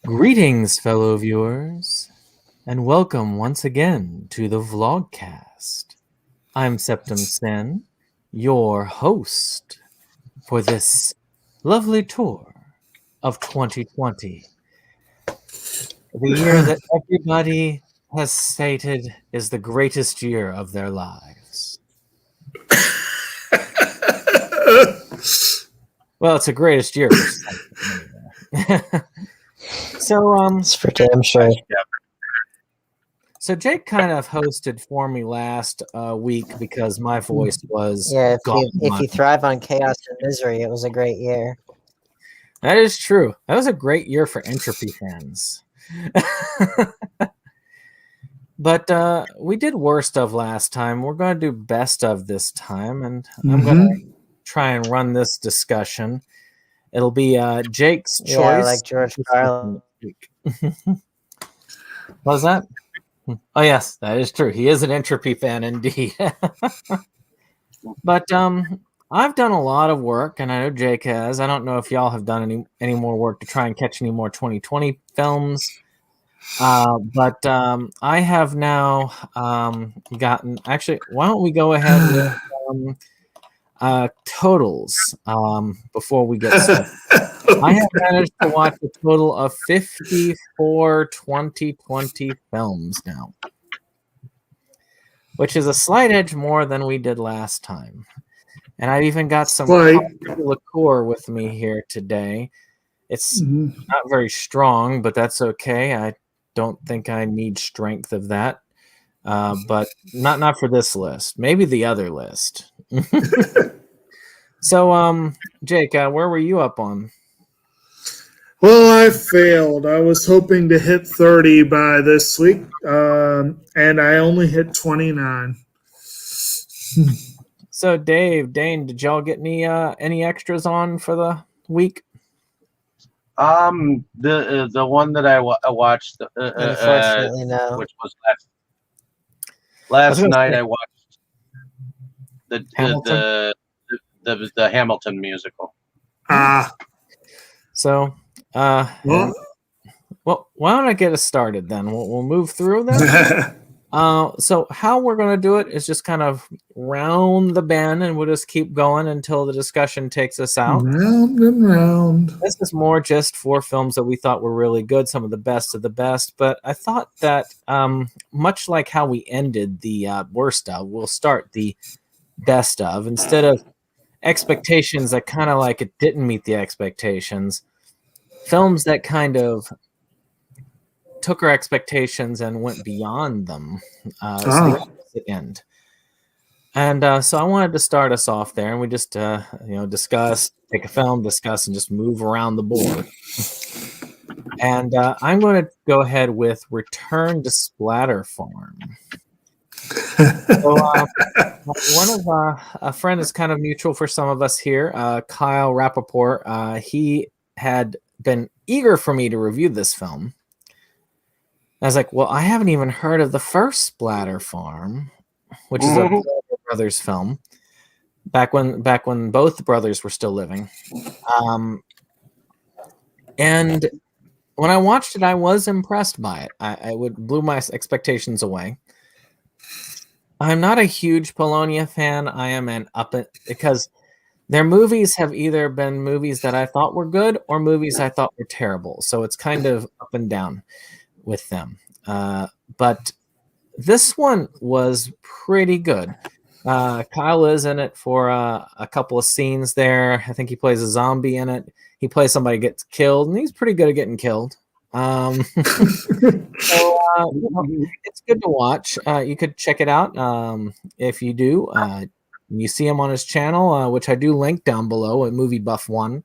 Greetings, fellow viewers, and welcome once again to the Vlogcast. I'm SeptumSin, your host for this lovely tour of 2020, the year that everybody has stated is the greatest year of their lives. Well, it's the greatest year for something, anyway. It's for damn sure. So Jake kind of hosted for me last week because my voice was Yeah, gone. if you thrive on chaos and misery, it was a great year. That is true. That was a great year for Entropy fans. But we did worst of last time. We're going to do best of this time, and I'm going to try and run this discussion. It'll be Jake's choice. Yeah, like George Carlin. What was that? Oh, yes, that is true. He is an Entropy fan indeed. But I've done a lot of work, and I know Jake has. I don't know if y'all have done any more work to try and catch any more 2020 films. But I have now gotten... Actually, why don't we go ahead with totals before we get started. I have managed to watch a total of 54 2020 films now, which is a slight edge more than we did last time. And I've even got some liqueur with me here today. It's not very strong, but that's okay. I don't think I need strength of that. But not for this list. Maybe the other list. So, Jake, where were you up on? Well, I failed. I was hoping to hit 30 by this week, and I only hit 29. So, Dane, did y'all get any extras on for the week? The one that I watched, Unfortunately, no. which was last night. I watched the Hamilton musical. So, well, why don't I get us started then? We'll move through that. So how we're going to do it is just kind of round the bend, and we'll just keep going until the discussion takes us out. Round and round. This is more just for films that we thought were really good, some of the best of the best. But I thought that much like how we ended the worst of, we'll start the best of instead of expectations that kind of like it didn't meet the expectations. Films that kind of took our expectations and went beyond them. So the end. And so I wanted to start us off there, and we just discuss, take a film, discuss, and just move around the board. And I'm going to go ahead with Return to Splatter Farm. So one of a friend is kind of mutual for some of us here, Kyle Rappaport. He had been eager for me to review this film. I was like, well, I haven't even heard of the first Splatter Farm, which is a brothers film, back when both brothers were still living. And when I watched it, I was impressed by it. It blew my expectations away. I'm not a huge Polonia fan. I am because their movies have either been movies that I thought were good or movies I thought were terrible. So it's kind of up and down with them. But this one was pretty good. Kyle is in it for a couple of scenes there. I think he plays a zombie in it. He plays somebody gets killed, and he's pretty good at getting killed. So it's good to watch. You could check it out if you do. You see him on his channel, which I do link down below at Movie Buff 1.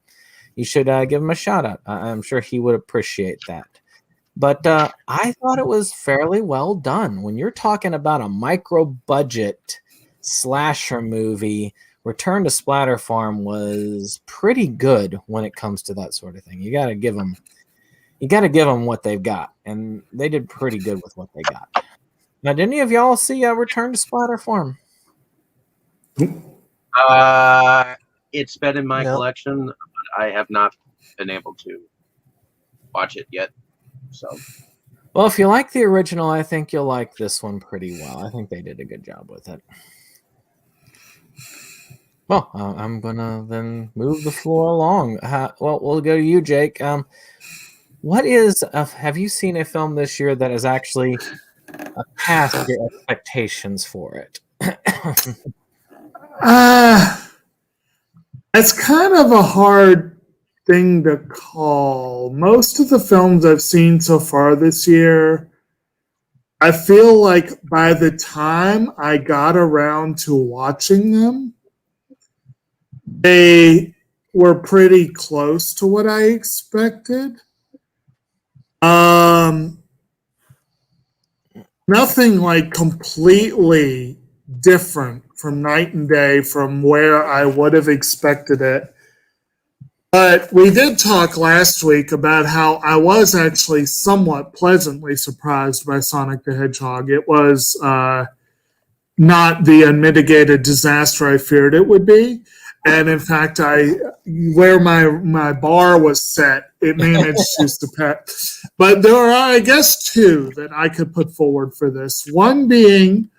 You should give him a shout out. I'm sure he would appreciate that. But I thought it was fairly well done. When you're talking about a micro budget slasher movie, Return to Splatter Farm was pretty good when it comes to that sort of thing. You got to give them what they've got, and they did pretty good with what they got. Now, did any of y'all see Return to Splatter Farm? It's been in my collection, but I have not been able to watch it yet. So Well, if you like the original, I think you'll like this one pretty well. I think they did a good job with it. Well, I'm gonna then move the floor along. Well, we'll go to you, Jake. What is? Have you seen a film this year that has actually past your expectations for it? It's kind of a hard thing to call. Most of the films I've seen so far this year, I feel like by the time I got around to watching them, they were pretty close to what I expected. Nothing like completely different from night and day from where I would have expected it. But we did talk last week about how I was actually somewhat pleasantly surprised by Sonic the Hedgehog. It was not the unmitigated disaster I feared it would be. And in fact, where my bar was set, it managed to surpass. But there are, I guess, two that I could put forward for this. One being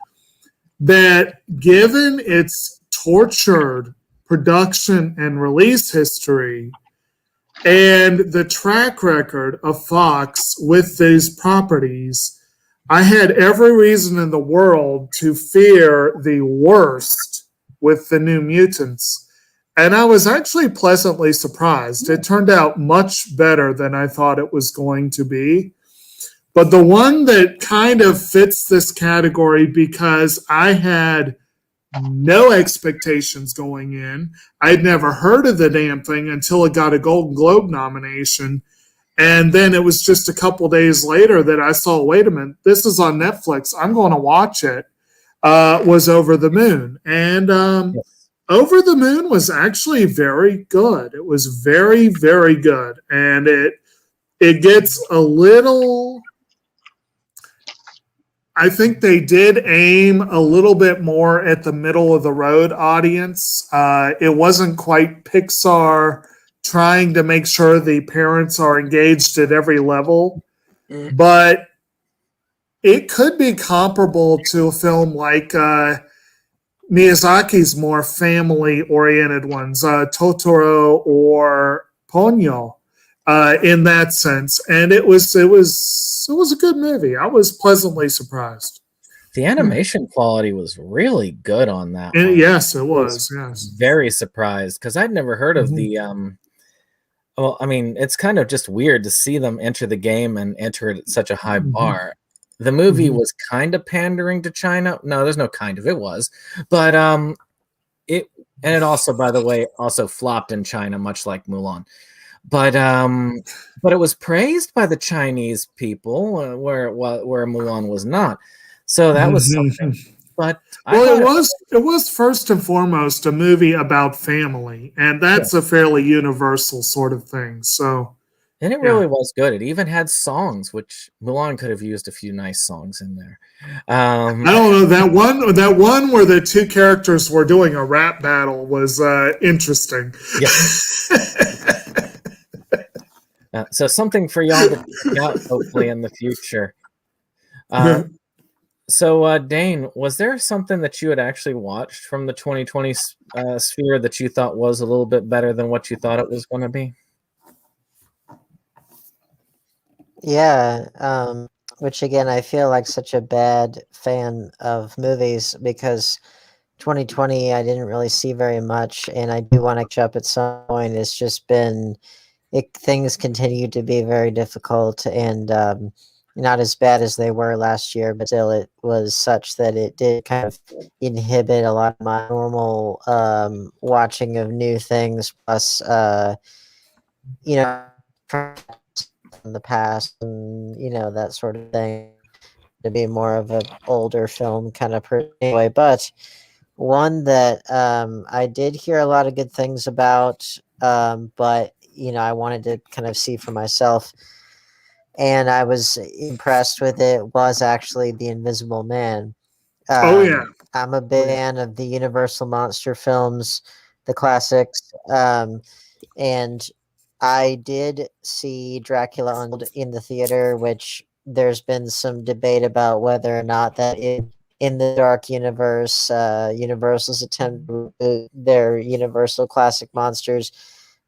that given its tortured production and release history and the track record of Fox with these properties, I had every reason in the world to fear the worst with the New Mutants. And I was actually pleasantly surprised. It turned out much better than I thought it was going to be. But the one that kind of fits this category because I had no expectations going in. I'd never heard of the damn thing until it got a Golden Globe nomination. And then it was just a couple days later that I saw, wait a minute, this is on Netflix. I'm going to watch it. Was Over the Moon. And Over the Moon was actually very good. It was very, very good. And it gets a little... I think they did aim a little bit more at the middle of the road audience. It wasn't quite Pixar trying to make sure the parents are engaged at every level, but it could be comparable to a film like Miyazaki's more family-oriented ones, Totoro or Ponyo. In that sense, and it was a good movie. I was pleasantly surprised. The animation quality was really good on that one. Yes, it was. Yes, very surprised because I'd never heard of the. Well, I mean, it's kind of just weird to see them enter the game and enter it at such a high bar. The movie was kind of pandering to China. No, there's no kind of. It was, but it and it also, by the way, also flopped in China, much like Mulan. But it was praised by the Chinese people, where Mulan was not. So that was something. But it was first and foremost a movie about family, and that's a fairly universal sort of thing. So, and it really was good. It even had songs, which Mulan could have used a few nice songs in there. I don't know that one where the two characters were doing a rap battle was interesting. Yeah. So something for y'all to check out, hopefully, in the future. So, Dane, was there something that you had actually watched from the 2020 sphere that you thought was a little bit better than what you thought it was going to be? Yeah, which again, I feel like such a bad fan of movies because 2020 I didn't really see very much, and I do want to catch up at some point. It's just been... things continue to be very difficult and not as bad as they were last year, but still it was such that it did kind of inhibit a lot of my normal watching of new things, plus, from the past and, that sort of thing, to be more of an older film kind of person anyway. But one that I did hear a lot of good things about, but I wanted to kind of see for myself, and I was impressed with it, was actually The Invisible Man. I'm a big fan of the Universal monster films, the classics, and I did see Dracula Untold in the theater, which there's been some debate about whether or not that is in the Dark Universe, Universal's attempt to reboot their Universal classic monsters.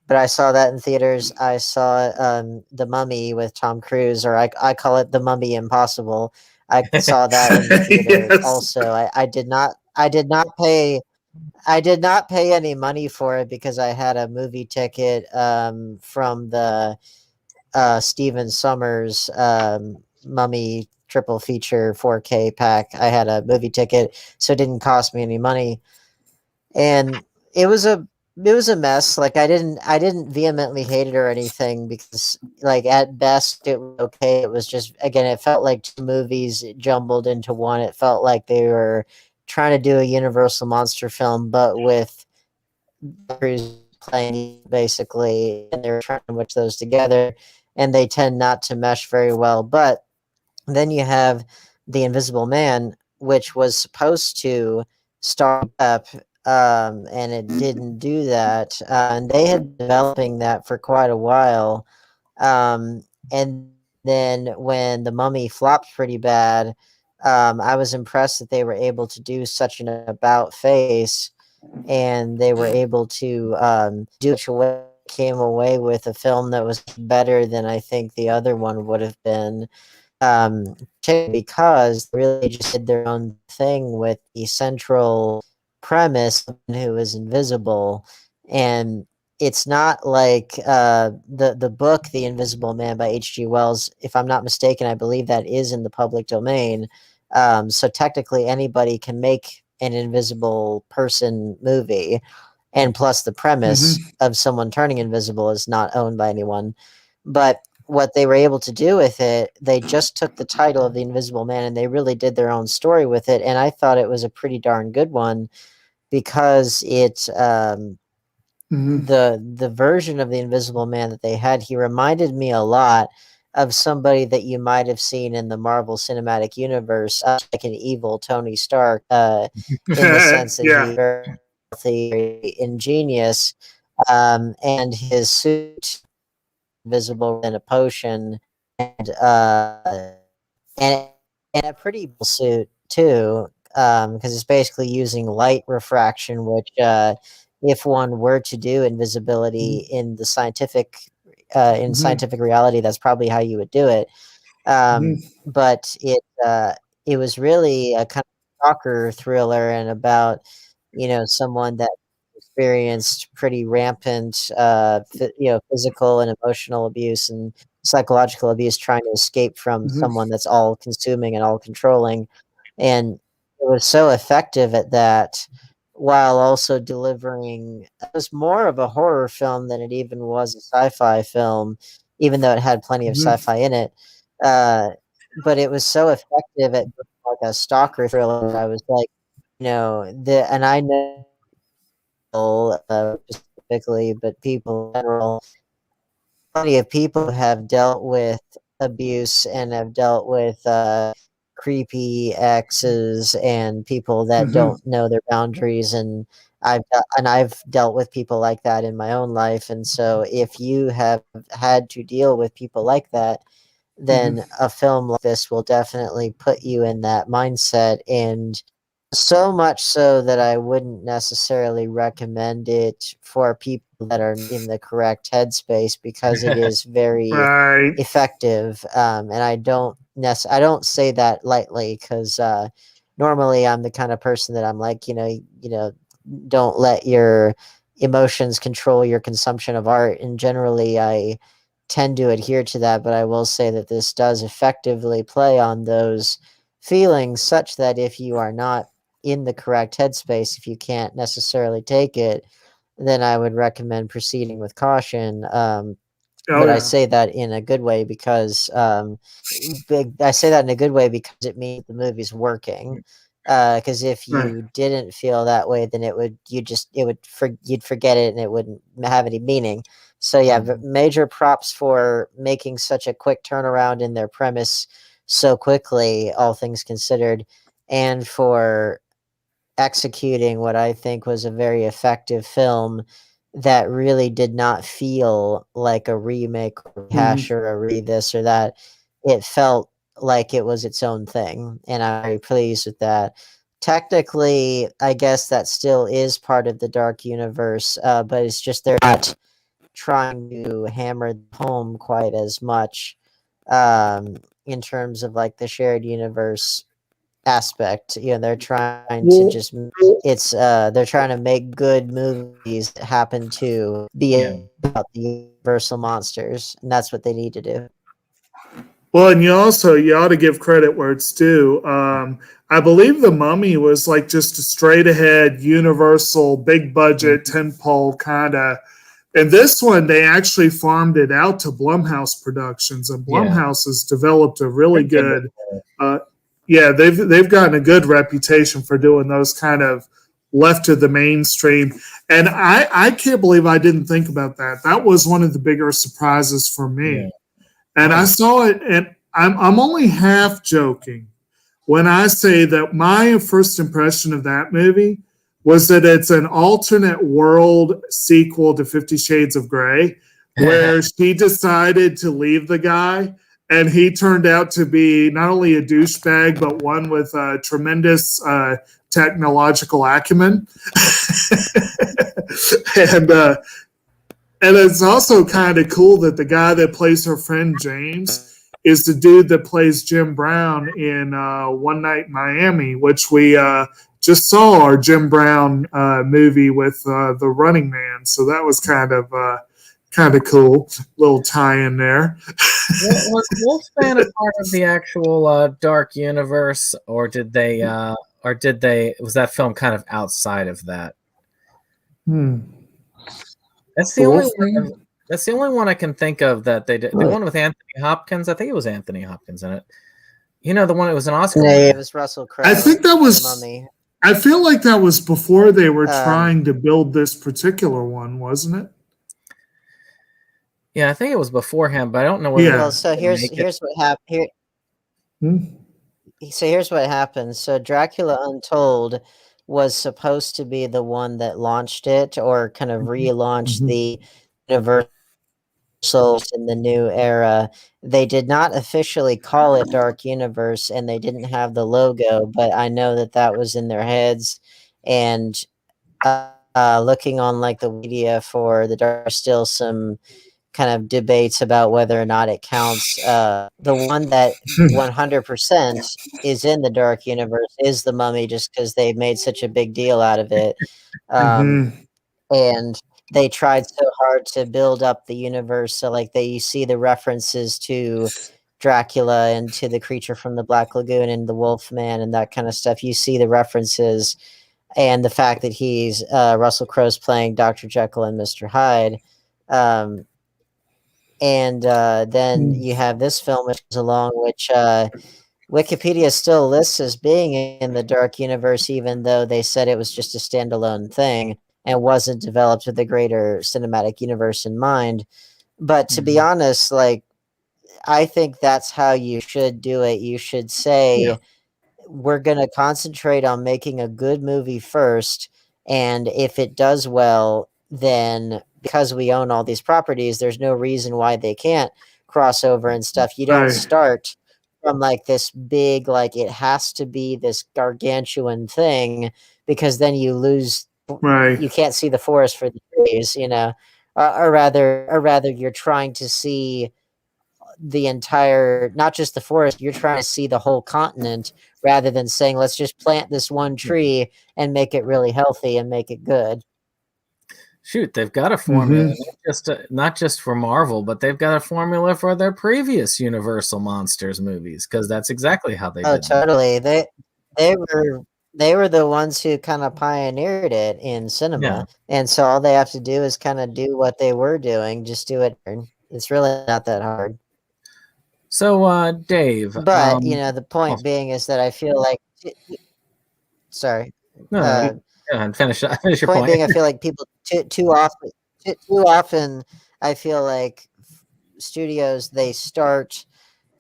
But I saw that in theaters. I saw The Mummy with Tom Cruise, or I call it The Mummy Impossible. I saw that in the theater. Yes. Also, I did not pay any money for it because I had a movie ticket from the Steven Summers Mummy triple feature 4K pack. I had a movie ticket, so it didn't cost me any money, and it was a mess. Like I didn't vehemently hate it or anything because like at best it was okay. It was just, again, it felt like two movies jumbled into one. It felt like they were trying to do a Universal monster film, but with Cruise playing basically, and they're trying to mix those together, and they tend not to mesh very well. But then you have The Invisible Man, which was supposed to start up, and it didn't do that. And they had been developing that for quite a while. And then when The Mummy flopped pretty bad, I was impressed that they were able to do such an about face, and they were able to do it away, came away with a film that was better than I think the other one would have been, because they really just did their own thing with the central premise of who is invisible. And it's not like the book The Invisible Man by H.G. Wells. If I'm not mistaken, I believe that is in the public domain. So technically anybody can make an invisible person movie, and plus the premise of someone turning invisible is not owned by anyone. But what they were able to do with it, they just took the title of The Invisible Man and they really did their own story with it, and I thought it was a pretty darn good one, because it the version of The Invisible Man that they had, he reminded me a lot of somebody that you might have seen in the Marvel Cinematic Universe, like an evil Tony Stark, in the sense that he's very healthy, very ingenious, and his suit visible in a potion, and and and a pretty cool suit too, because it's basically using light refraction, which if one were to do invisibility in the scientific scientific reality, that's probably how you would do it. But it was really a kind of stalker thriller, and about, someone that experienced pretty rampant physical and emotional abuse and psychological abuse, trying to escape from someone that's all consuming and all controlling. And it was so effective at that, while also delivering, it was more of a horror film than it even was a sci-fi film, even though it had plenty of sci-fi in it. But it was so effective at like a stalker thriller. I was like, and I know specifically, but people in general, plenty of people have dealt with abuse and have dealt with creepy exes and people that don't know their boundaries, and I've dealt with people like that in my own life. And so if you have had to deal with people like that, then a film like this will definitely put you in that mindset, and so much so that I wouldn't necessarily recommend it for people that are in the correct headspace, because it is very effective. And I don't say that lightly, because normally I'm the kind of person that I'm like, don't let your emotions control your consumption of art. And generally, I tend to adhere to that. But I will say that this does effectively play on those feelings, such that if you are not in the correct headspace, if you can't necessarily take it, then I would recommend proceeding with caution. But I say that in a good way, because I say that in a good way because it means the movie's working. Because if you didn't feel that way, then you'd forget it and it wouldn't have any meaning. So yeah, major props for making such a quick turnaround in their premise so quickly, all things considered, and for executing what I think was a very effective film that really did not feel like a remake or rehash or a re this or that. It felt like it was its own thing, and I'm very pleased with that. Technically, I guess that still is part of the Dark Universe, but it's just they're not trying to hammer home quite as much in terms of like the shared universe aspect. They're trying to just they're trying to make good movies that happen to be about the universal monsters, and that's what they need to do. Well, and you ought to give credit where it's due. I believe The Mummy was like just a straight ahead universal big budget tentpole kind of. And this one, they actually farmed it out to Blumhouse Productions, and Blumhouse has developed a really good. They've gotten a good reputation for doing those kind of left to the mainstream. And I can't believe I didn't think about that. That was one of the bigger surprises for me. Yeah. And I saw it, and I'm only half joking when I say that my first impression of that movie was that it's an alternate world sequel to 50 Shades of Grey, where she decided to leave the guy, and he turned out to be not only a douchebag, but one with tremendous technological acumen. And it's also kind of cool that the guy that plays her friend James is the dude that plays Jim Brown in One Night in Miami, which we just saw our Jim Brown movie with the Running Man. So that was kind of cool, little tie-in there. Was Wolfman a part of the actual Dark Universe, or did they? Was that film kind of outside of that? That's the only one. That's the only one I can think of that they did. The one with Anthony Hopkins. I think it was Anthony Hopkins in it. The one that was an Oscar. No, it was Russell Crowe. I think that was. Mummy. I feel like that was before they were trying to build this particular one, wasn't it? Yeah, I think it was beforehand, but I don't know whether. Well, so here's what happened. So here's what happened. So Dracula Untold was supposed to be the one that launched it, or kind of relaunched the Universal in the new era. They did not officially call it Dark Universe, and they didn't have the logo, but I know that was in their heads. And looking on like the media for the Dark, still some kind of debates about whether or not it counts. The one that 100% is in the Dark Universe is The Mummy, just because they made such a big deal out of it. And they tried so hard to build up the universe. So like you see the references to Dracula and to the creature from the Black Lagoon and the Wolfman and that kind of stuff. You see the references, and the fact that he's Russell Crowe's playing Dr. Jekyll and Mr. Hyde. And then you have this film which comes along, which Wikipedia still lists as being in the Dark Universe, even though they said it was just a standalone thing and wasn't developed with the greater cinematic universe in mind. But to be honest, like, I think that's how you should do it. You should say, we're going to concentrate on making a good movie first, and if it does well, then because we own all these properties, there's no reason why they can't cross over and stuff. You don't start from like this big, like it has to be this gargantuan thing, because then you lose. You can't see the forest for the trees, or rather you're trying to see the entire, not just the forest, you're trying to see the whole continent, rather than saying, let's just plant this one tree and make it really healthy and make it good. Shoot, they've got a formula, not just for Marvel, but they've got a formula for their previous Universal Monsters movies, because that's exactly how they did it. Totally. They were the ones who kind of pioneered it in cinema. And so all they have to do is kind of do what they were doing, just do it. It's really not that hard. So, Dave. But, the point being is that I feel like... Sorry. No, finish your point. Being, I feel like people too often, I feel like studios, they start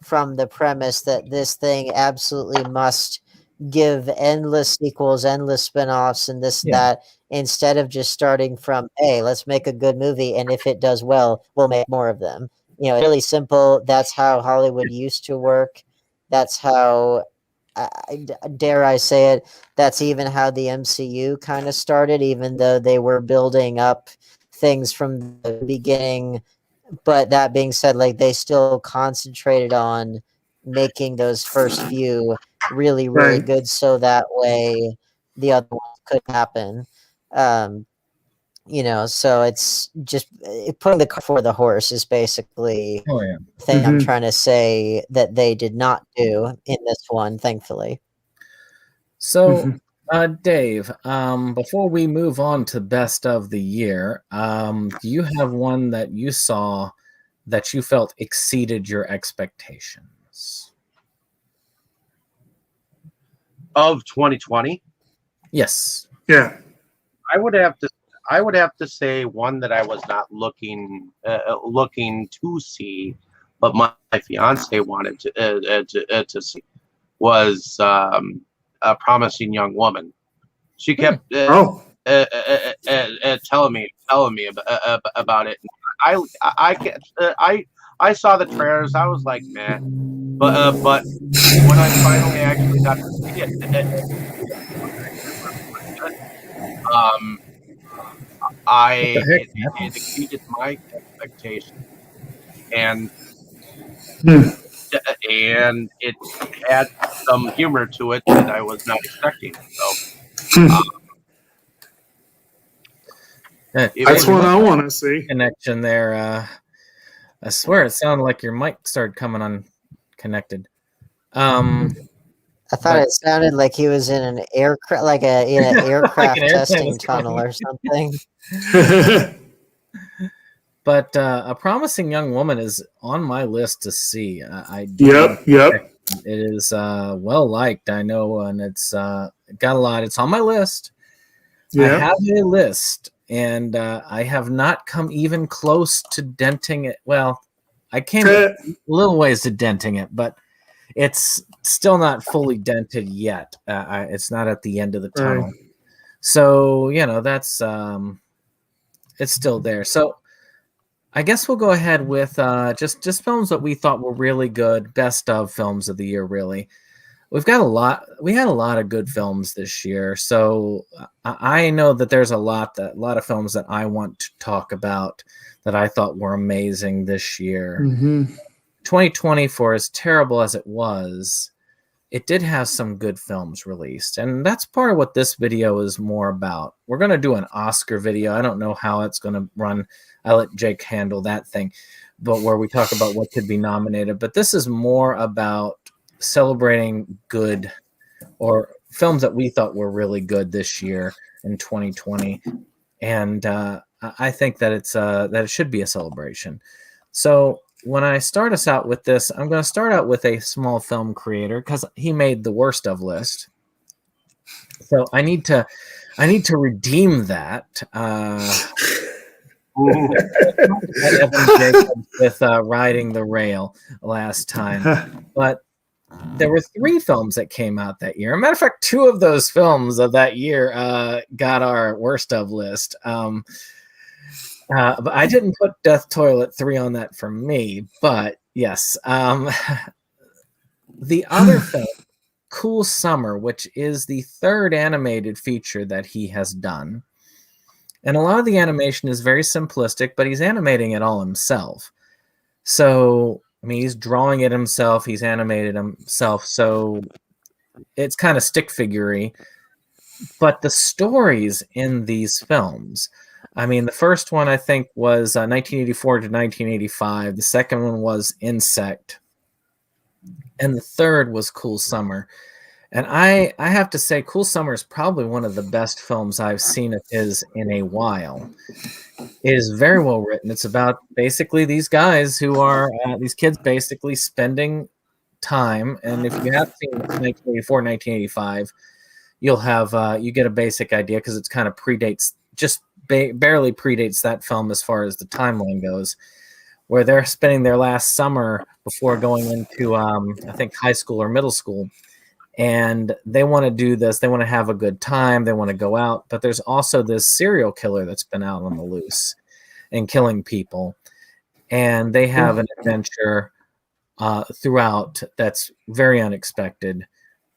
from the premise that this thing absolutely must give endless sequels, endless spin-offs, and this, Yeah. that, instead of just starting from, hey, let's make a good movie, and if it does well, we'll make more of them. You know, it's really simple. That's how Hollywood used to work. That's how, dare I say it, that's even how the MCU kind of started, even though they were building up things from the beginning. But that being said, like, they still concentrated on making those first few really, really Right. good, so that way the other ones could happen. Um, you know, so it's just putting the cart before the horse is basically Oh yeah. the thing I'm Mhm. trying to say that they did not do in this one, thankfully. So, Mhm. Dave, before we move on to best of the year, do you have one that you saw that you felt exceeded your expectations? Of 2020, Yes. Yeah. I would have to say one that I was not looking to see, but my fiance wanted to see was A Promising Young Woman. She kept Oh. telling me about it. I can't I saw the trailers. I was like, man, but when I finally actually got to see it, um, What the it heck happened? exceeded my expectations, and Hmm. and it had some humor to it that I was not expecting. So uh, That's Dave, you what might I have want to a see. connection there. I swear it sounded like your mic started coming unconnected. I thought But it sounded like he was in an aircraft, like in an like an aircraft airplane was testing tunnel going. or something. But A Promising Young Woman is on my list to see. I do want Yep. to check. Yep. It is well liked, I know, and it's got a lot. It's on my list. I Yep. have a list, and I have not come even close to denting it. Well, I came a little ways to denting it, but it's still not fully dented yet. It's not at the end of the tunnel. Right. So, that's it's still there. So I guess we'll go ahead with just films that we thought were really good, best of films of the year, really. We've got a lot. We had a lot of good films this year, so I know that there's a lot of films that I want to talk about that I thought were amazing this year. Mm-hmm. 2020, for as terrible as it was, it did have some good films released, and that's part of what this video is more about. We're going to do an Oscar video. I don't know how it's going to run. I let Jake handle that thing, but where we talk about what could be nominated. But this is more about celebrating good or films that we thought were really good this year in 2020, and I think that it should be a celebration. So when I start us out with this, I'm going to start out with a small film creator because he made the worst of list. So I need to redeem that. Evan Jacobs with Riding the Rail last time, but there were 3 films that came out that year. As a matter of fact, 2 of those films of that year got our worst of list. But I didn't put Death Toilet 3 on that for me. But yes, the other film, Cool Summer, which is the 3rd animated feature that he has done. And a lot of the animation is very simplistic, but he's animating it all himself. So, I mean, he's drawing it himself, he's animated himself, so it's kind of stick figure-y. But the stories in these films, I mean, the first one I think was 1984 to 1985. The second one was Insect. And the third was Cool Summer. And I have to say, Cool Summer is probably one of the best films I've seen of his in a while. It is very well written. It's about basically these guys who are, these kids basically spending time. And if you have seen 1984, 1985, you'll have, you get a basic idea because it's kind of predates, just barely predates that film as far as the timeline goes, where they're spending their last summer before going into, I think, high school or middle school. and they want to do this. They want to have a good time. They want to go out, but there's also this serial killer that's been out on the loose and killing people, and they have an adventure throughout that's very unexpected.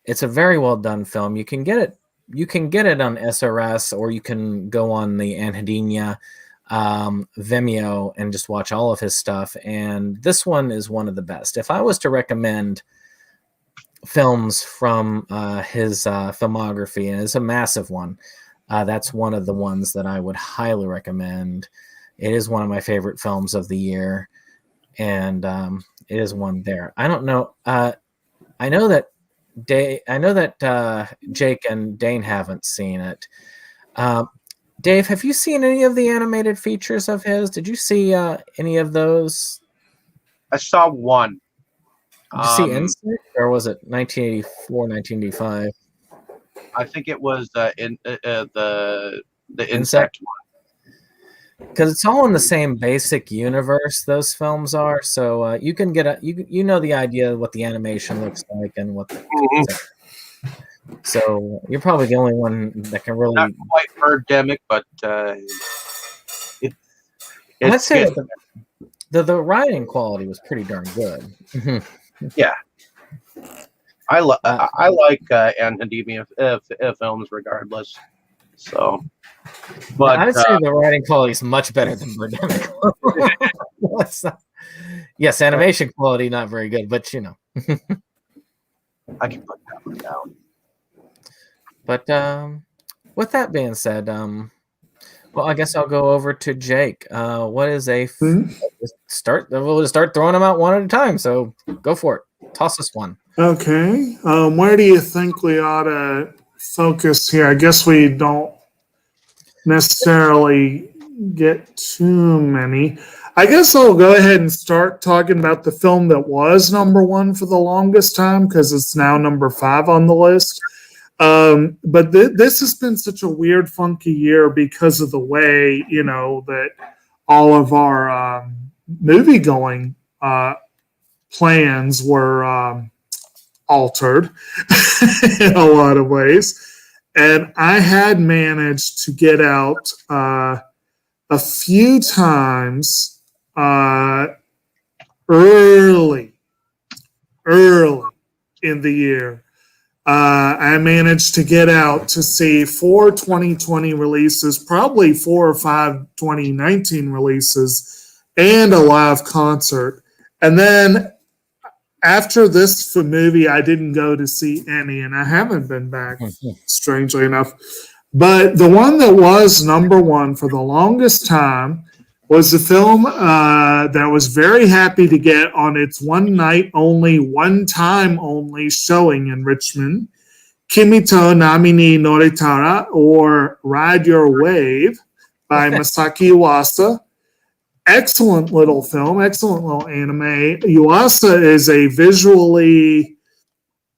It's a very well done film. You can get it. You can get it on SRS, or you can go on the Anhedenia Vimeo and just watch all of his stuff. And this one is one of the best. If I was to recommend films from his filmography, and it's a massive one, that's one of the ones that I would highly recommend. It is one of my favorite films of the year, and it is one there. I don't know. I know that Jake and Dane haven't seen it. Dave, have you seen any of the animated features of his? Did you see any of those? I saw one. Did you see Insect, or was it 1984, 1985? I think it was the Insect Insect one. Because it's all in the same basic universe. Those films are, so you can get you know the idea of what the animation looks like and what. So you're probably the only one that can really. Not quite birdemic, but I'd say that the writing quality was pretty darn good. Yeah, I like Anhedenia films regardless. So, but I'd say the writing quality is much better than Birdemic. Yes, animation quality not very good, but you know. I can put that one down. But with that being said, well, I guess I'll go over to Jake. What is a start? We'll just start throwing them out one at a time. So go for it. Toss us one. Okay. Where do you think we ought to focus here? I guess we don't necessarily get too many. I guess I'll go ahead and start talking about the film that was number one for the longest time, because it's now number 5 on the list. But this has been such a weird, funky year because of the way, that all of our movie-going plans were altered in a lot of ways. And I had managed to get out a few times early in the year. I managed to get out to see 4 2020 releases, probably 4 or 5 2019 releases, and a live concert. And then after this movie, I didn't go to see any, and I haven't been back, strangely enough. But the one that was number one for the longest time was a film that was very happy to get on its one time only showing in Richmond, Kimito Nami ni Noritara, or Ride Your Wave by Masaki Yuasa. Excellent little film, excellent little anime. Yuasa is a visually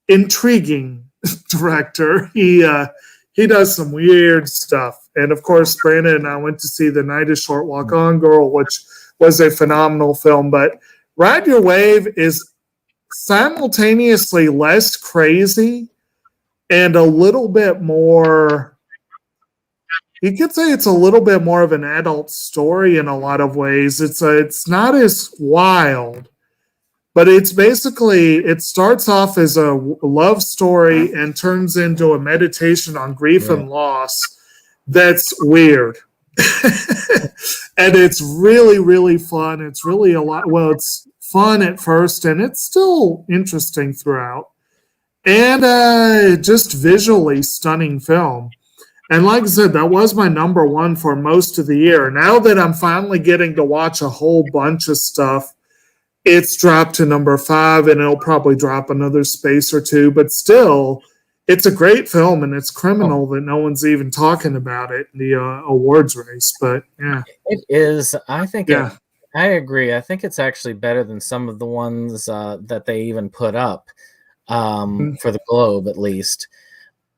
intriguing director. He does some weird stuff. And of course, Brandon and I went to see The Night is Short, Walk On Girl, which was a phenomenal film. But Ride Your Wave is simultaneously less crazy and a little bit more, you could say it's a little bit more of an adult story in a lot of ways. It's not as wild, but it's basically, it starts off as a love story and turns into a meditation on grief and loss. That's weird. And it's really, really fun. It's really it's fun at first, and it's still interesting throughout. And just visually stunning film. And like I said, that was my number one for most of the year. Now that I'm finally getting to watch a whole bunch of stuff, it's dropped to number 5, and it'll probably drop another space or 2. But still, it's a great film, and it's criminal that no one's even talking about it in the awards race. But yeah, it is. I think. Yeah, I agree. I think it's actually better than some of the ones that they even put up for the Globe, at least.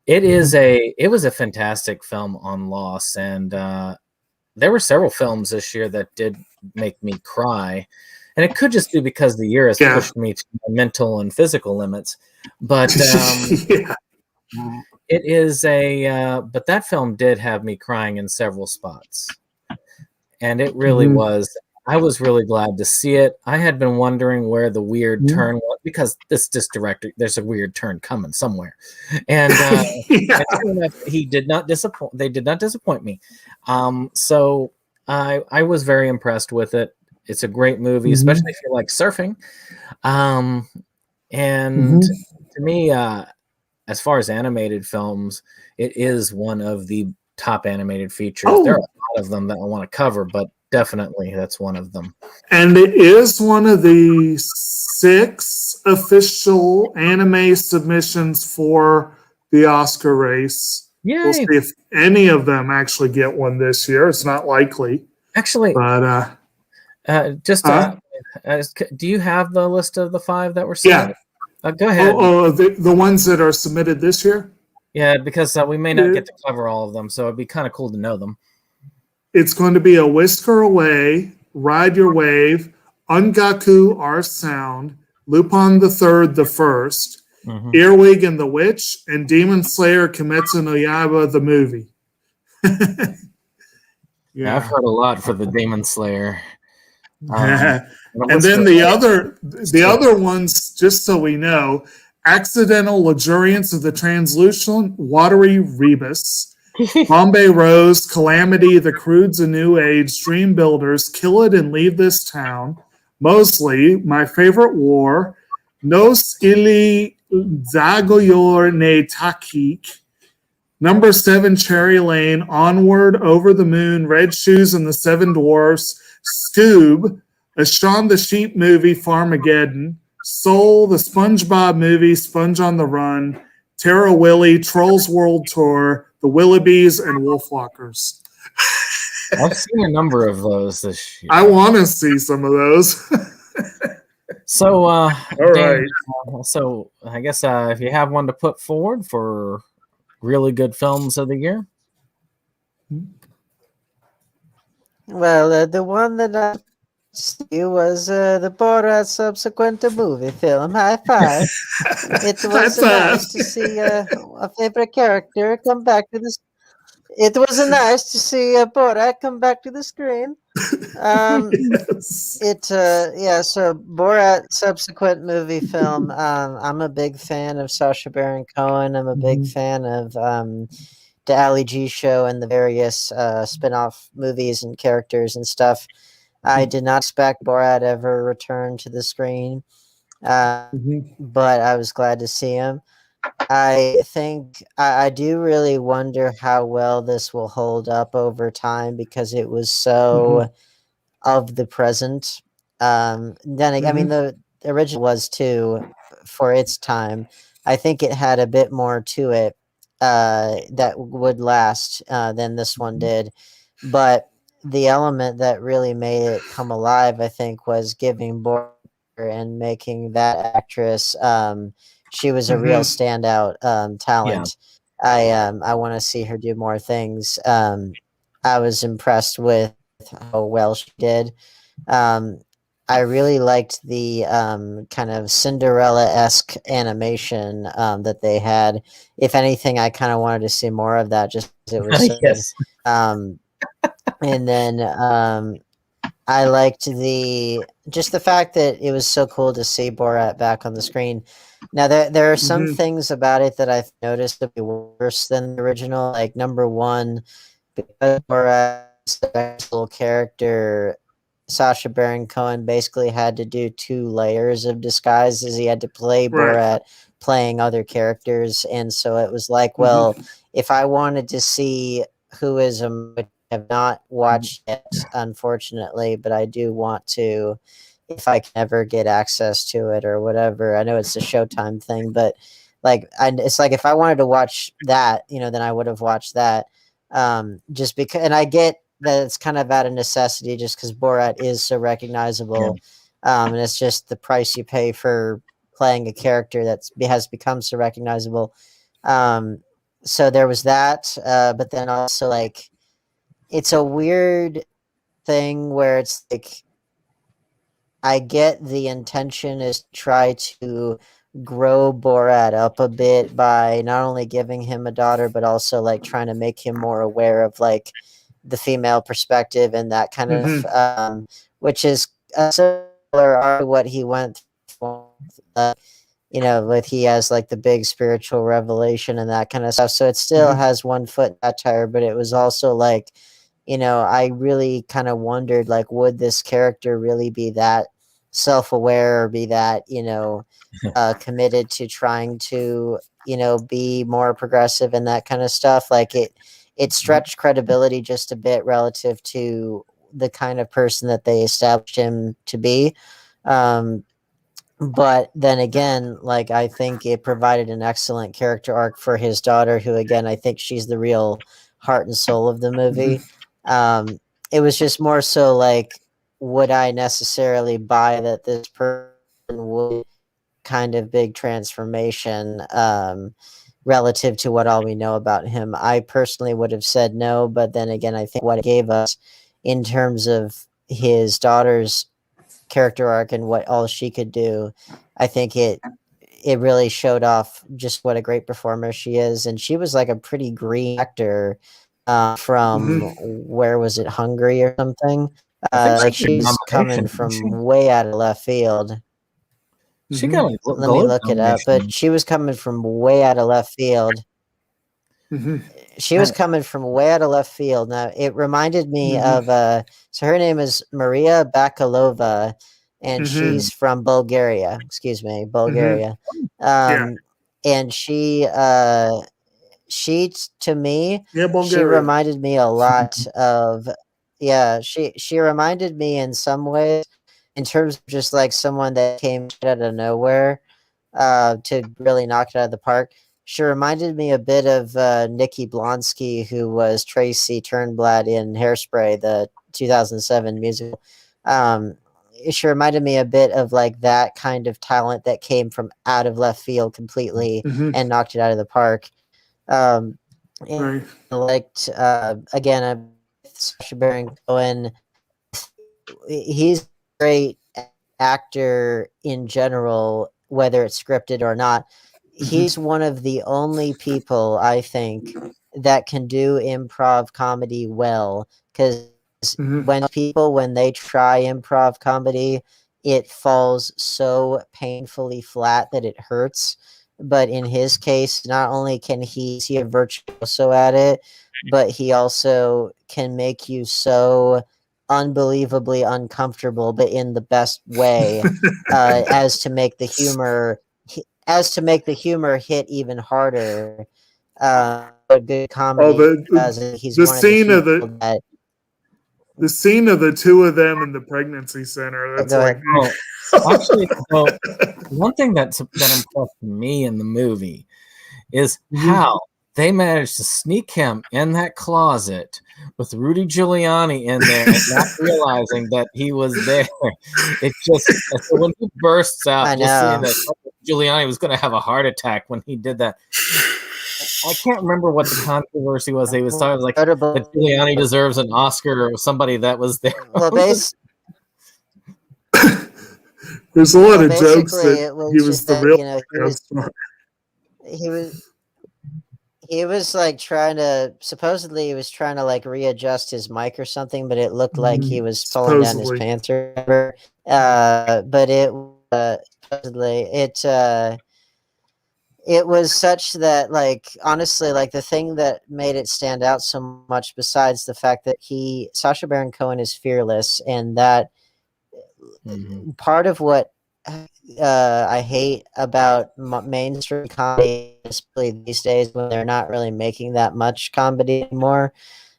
It was a fantastic film on loss, and there were several films this year that did make me cry. and it could just be because the year has Yeah. pushed me to my mental and physical limits. But Yeah. it is but that film did have me crying in several spots, and it really Mhm. was. I was really glad to see it. I had been wondering where the weird Mhm. turn was, because this director, there's a weird turn coming somewhere, and Yeah. and sure enough, he did not disappoint. They did not disappoint me. So I was very impressed with it. It's a great movie, Mhm. especially if you like surfing. And Mhm. to me, as far as animated films, it is one of the top animated features. There are Oh, a lot of them that I want to cover, but definitely that's one of them. and it is one of the 6 official anime submissions for the Oscar race. We'll see Yay! if any of them actually get one this year. It's not likely, Actually, but do you have the list of the 5 that were yeah. submitted? Go ahead. The ones that are submitted this year. Yeah, because we may not get to cover all of them, so it'd be kind of cool to know them. It's going to be A Whisker Away, Ride Your Wave, Ungaku Our Sound, Lupin the Third the First, Earwig and the Witch, and Demon Slayer Kimetsu no Yaiba the movie. Yeah, I've heard a lot for the Demon Slayer. And then the other ones, just so we know, Accidental Luxuriance of the Translucent Watery Rebus, Bombay Rose, Calamity, The Crudes a New Age, Dream Builders, Kill It and Leave This Town, Mosley, My Favorite War, No Skili Zagoyor ne Takik, Number 7, Cherry Lane, Onward, Over the Moon, Red Shoes and the Seven Dwarfs, Scoob, a Shaun the Sheep movie, Farmageddon, Soul, the SpongeBob movie, Sponge on the Run, Terra Willy, Trolls World Tour, The Willoughbys, and Wolfwalkers. I've seen a number of those this year. I want to see some of those. So, All Dan, right. So I guess if you have one to put forward for really good films of the year. Well, the one that I see was the Borat Subsequent movie film. High five. It was nice to see a favorite character come back to this. It was nice to see Borat come back to the screen. Yes. So Borat Subsequent movie film. I'm a big fan of Sacha Baron Cohen. I'm a big fan of the Ali G show and the various spin-off movies and characters and stuff. I did not expect Borat ever return to the screen, but I was glad to see him. I think I do really wonder how well this will hold up over time because it was so of the present. Then I mean the original was too for its time. I think it had a bit more to it that would last than this one did, but the element that really made it come alive, I think, was giving Border and making that actress. She was a real standout talent. Yeah. I want to see her do more things. I was impressed with how well she did. I really liked the kind of Cinderella-esque animation that they had. If anything, I kind of wanted to see more of that just because it was so Yes. good. And then I liked the fact that it was so cool to see Borat back on the screen. Now there are some things about it that I've noticed to be worse than the original. Like number one, because Borat's a special character, Sacha Baron Cohen basically had to do 2 layers of disguises. He had to play Borat playing other characters, and so it was like, well, if I wanted to see who is I have not watched yet, unfortunately, but I do want to, if I can ever get access to it or whatever. I know it's a Showtime thing, but it's like if I wanted to watch that, then I would have watched that. Just because, and I get that it's kind of out of necessity just because Borat is so recognizable. And it's just the price you pay for playing a character that has become so recognizable. So there was that, but then also it's a weird thing where it's like I get the intention is to try to grow Borat up a bit by not only giving him a daughter, but also like trying to make him more aware of like the female perspective and that kind of, which is similar to what he went through. With he has like the big spiritual revelation and that kind of stuff. So it still has one foot in that tire, but it was also like, I really kind of wondered, like, would this character really be that self-aware or be that, committed to trying to, be more progressive and that kind of stuff. Like it stretched credibility just a bit relative to the kind of person that they established him to be. But then again, like I think it provided an excellent character arc for his daughter, who again I think she's the real heart and soul of the movie. It was just more so like, would I necessarily buy that this person would kind of big transformation relative to what all we know about him? I personally would have said no, but then again, I think what it gave us in terms of his daughter's character arc and what all she could do, I think it really showed off just what a great performer she is. And she was like a pretty green actor from where was it, Hungary or something? Like she's coming from way out of left field. She got a Let me look it up, but she was coming from way out of left field. She was coming from way out of left field. Now it reminded me of so her name is Maria Bakalova, and she's from Bulgaria. Excuse me, Bulgaria. And she to me, she reminded me a lot of she reminded me in some ways, in terms of just like someone that came out of nowhere to really knock it out of the park. She reminded me a bit of Nikki Blonsky, who was Tracy Turnblad in Hairspray, the 2007 musical. She reminded me a bit of like that kind of talent that came from out of left field completely and knocked it out of the park. And I liked again, Sacha Baron Cohen. He's a great actor in general, whether it's scripted or not. He's one of the only people I think that can do improv comedy well, because when they try improv comedy, it falls so painfully flat that it hurts. But in his case, not only can he see a virtuoso at it, but he also can make you so unbelievably uncomfortable, but in the best way, as to make the humor hit even harder. A good comedy. The scene of the two of them in the pregnancy center. That's like, actually, one thing that impressed me in the movie is how they managed to sneak him in that closet with Rudy Giuliani in there and not realizing that he was there. It just, so when he bursts out, just seeing that Giuliani was going to have a heart attack when he did that. I can't remember what the controversy was. He was talking like that Giuliani deserves an Oscar or somebody that was there. Well, there's a lot of jokes that he was the real. He was like supposedly he was trying to like readjust his mic or something, but it looked like he was pulling down his pants or whatever. But supposedly it was such that, like, honestly, like the thing that made it stand out so much, besides the fact that Sacha Baron Cohen is fearless, and that part of what I hate about mainstream comedy, especially these days when they're not really making that much comedy anymore.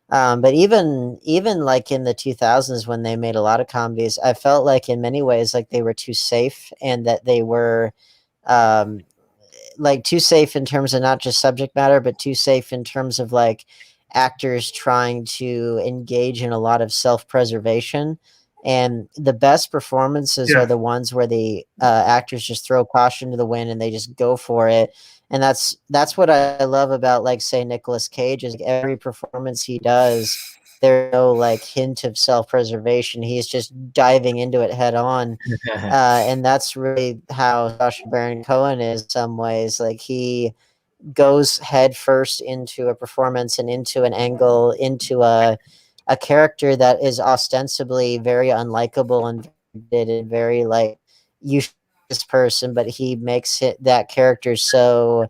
But even like in the 2000s when they made a lot of comedies, I felt like in many ways like they were too safe, and that they were like too safe in terms of not just subject matter, but too safe in terms of like actors trying to engage in a lot of self-preservation. And the best performances are the ones where the actors just throw caution to the wind and they just go for it. And that's what I love about, like, say, Nicolas Cage, is every performance he does, there's no like hint of self-preservation. He's just diving into it head on. And that's really how Sacha Baron Cohen is in some ways. Like he goes head first into a performance and into an angle, into a character that is ostensibly very unlikable and very like you this person, but he makes that character so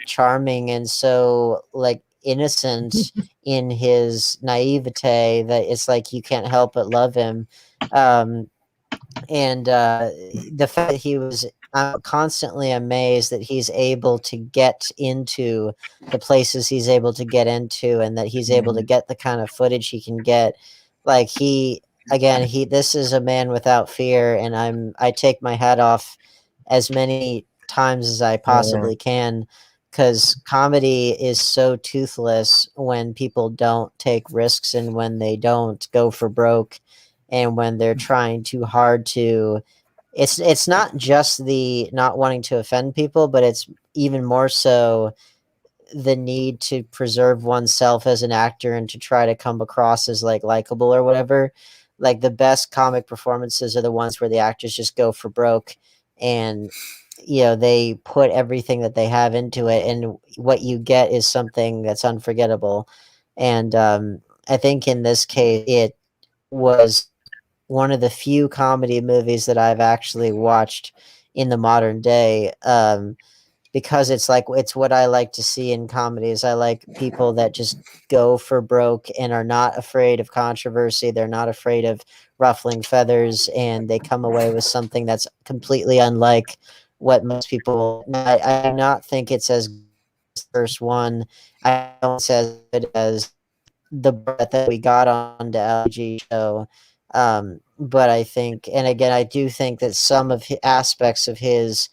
charming and so like innocent in his naivete that it's like you can't help but love him. And the fact that I'm constantly amazed that he's able to get into the places he's able to get into, and that he's able to get the kind of footage he can get. Like this is a man without fear, and I take my hat off as many times as I possibly can, because comedy is so toothless when people don't take risks and when they don't go for broke and when they're trying too hard to. It's not just the not wanting to offend people, but it's even more so the need to preserve oneself as an actor and to try to come across as like likable or whatever. Like the best comic performances are the ones where the actors just go for broke and they put everything that they have into it, and what you get is something that's unforgettable. And I think in this case it was one of the few comedy movies that I've actually watched in the modern day, because it's what I like to see in comedies. I like people that just go for broke and are not afraid of controversy. They're not afraid of ruffling feathers, and they come away with something that's completely unlike what most people. I do not think it's as good as the first one. I don't think it's as good as the breath that we got on the LG show. But I think, and again, I do think that some of aspects of his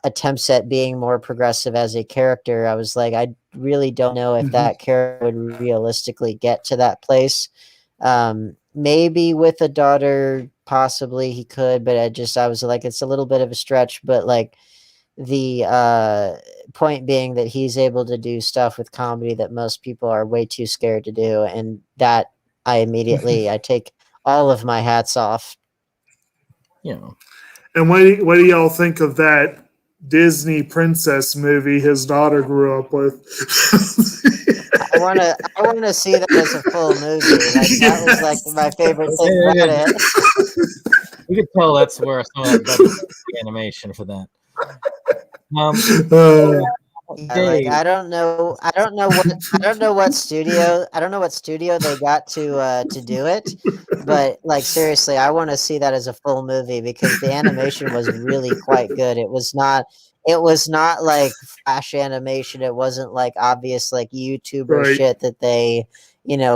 attempts at being more progressive as a character, I was like, I really don't know if that character would realistically get to that place. Maybe with a daughter, possibly he could, but I was like, it's a little bit of a stretch, but like the point being that he's able to do stuff with comedy that most people are way too scared to do, and that I take all of my hats off. And what do y'all think of that Disney princess movie his daughter grew up with? I wanna see that as a full movie. Like that was like my favorite thing about it. You could tell that's where some of that budget animation for that. Like I don't know what studio they got to do it, but like seriously, I want to see that as a full movie because the animation was really quite good. It was not like flash animation. It wasn't like obvious like YouTuber shit that they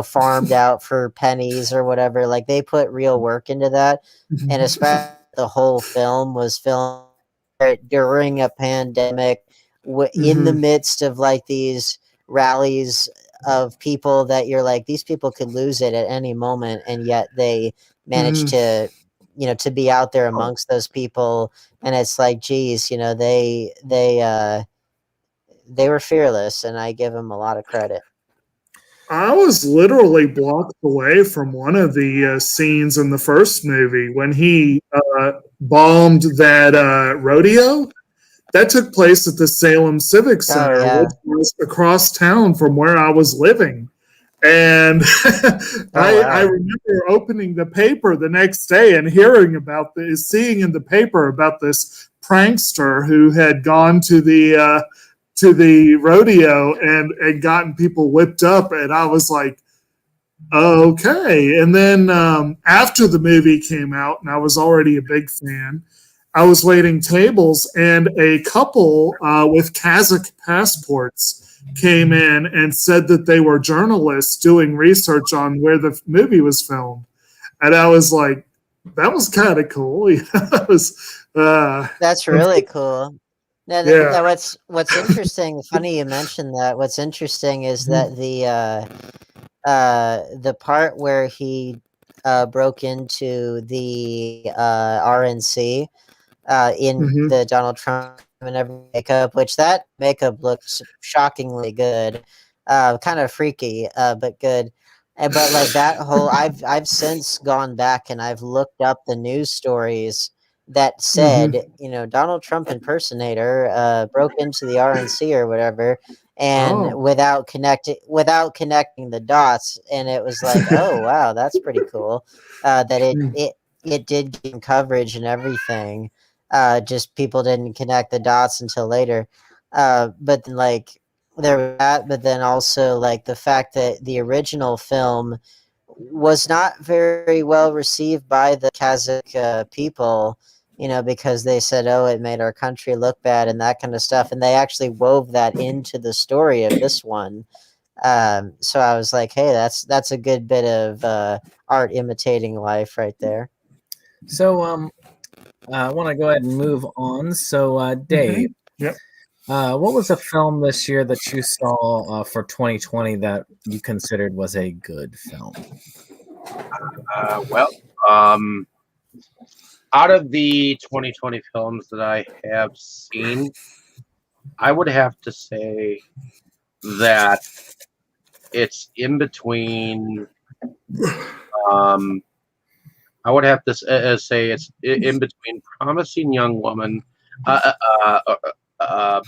farmed out for pennies or whatever. Like they put real work into that, and especially the whole film was filmed during a pandemic, in the midst of like these rallies of people that you're like, these people could lose it at any moment, and yet they managed to to be out there amongst those people. And it's like, geez, they were fearless, and I give them a lot of credit. I was literally blocked away from one of the scenes in the first movie when he bombed that rodeo. That took place at the Salem Civic Center, which was across town from where I was living. And I remember opening the paper the next day and seeing in the paper about this prankster who had gone to the rodeo and gotten people whipped up. And I was like, okay. And then after the movie came out, and I was already a big fan, I was waiting tables, and a couple with Kazakh passports came in and said that they were journalists doing research on where the movie was filmed. And I was like, that was kind of cool. That's really cool. Now, what's interesting, funny you mentioned that. What's interesting is that the part where he broke into the RNC in the Donald Trump and every makeup, which that makeup looks shockingly good, kind of freaky, but good. But like that whole, I've since gone back and I've looked up the news stories that said, Donald Trump impersonator broke into the RNC or whatever, and Oh. without connecting the dots, and it was like, oh wow, that's pretty cool. That it did gain coverage and everything. Just people didn't connect the dots until later. But then, like, there was that, but then also like the fact that the original film was not very well received by the Kazakh people, because they said, "Oh, it made our country look bad" and that kind of stuff, and they actually wove that into the story of this one. So I was like, "Hey, that's a good bit of art imitating life right there." So I want to go ahead and move on. So Dave, Yep. what was a film this year that you saw for 2020 that you considered was a good film? Well, out of the 2020 films that I have seen, I would have to say that it's in between. I would have to say it's in between Promising Young Woman,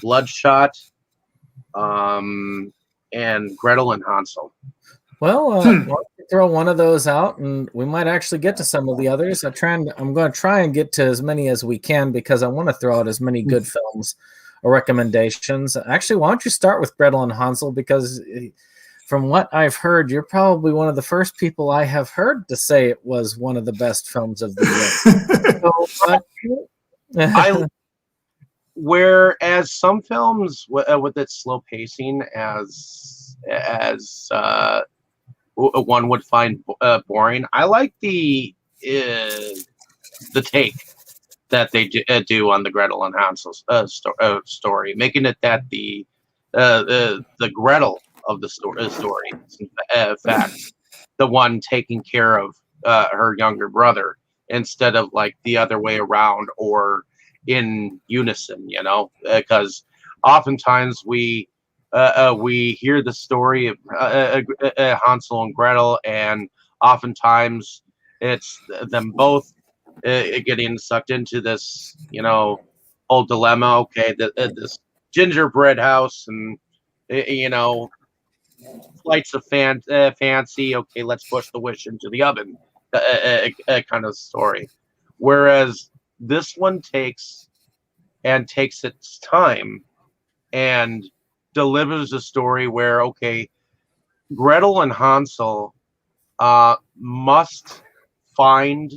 Bloodshot, and Gretel and Hansel. Well, why don't you throw one of those out, and we might actually get to some of the others. I'm going to try and get to as many as we can because I want to throw out as many good films or recommendations. Actually, why don't you start with Gretel and Hansel, because from what I've heard, you're probably one of the first people I have heard to say it was one of the best films of the year. Whereas some films with its slow pacing, as one would find boring, I like the take that they do on the Gretel and Hansel story, making it that the Gretel of the story is in fact the one taking care of her younger brother instead of like the other way around or in unison, because oftentimes we hear the story of Hansel and Gretel, and oftentimes it's them both getting sucked into this, whole dilemma. Okay, this gingerbread house, and flights of fancy. Okay, let's push the wish into the oven, kind of story. Whereas this one takes its time and delivers a story where, okay, Gretel and Hansel must find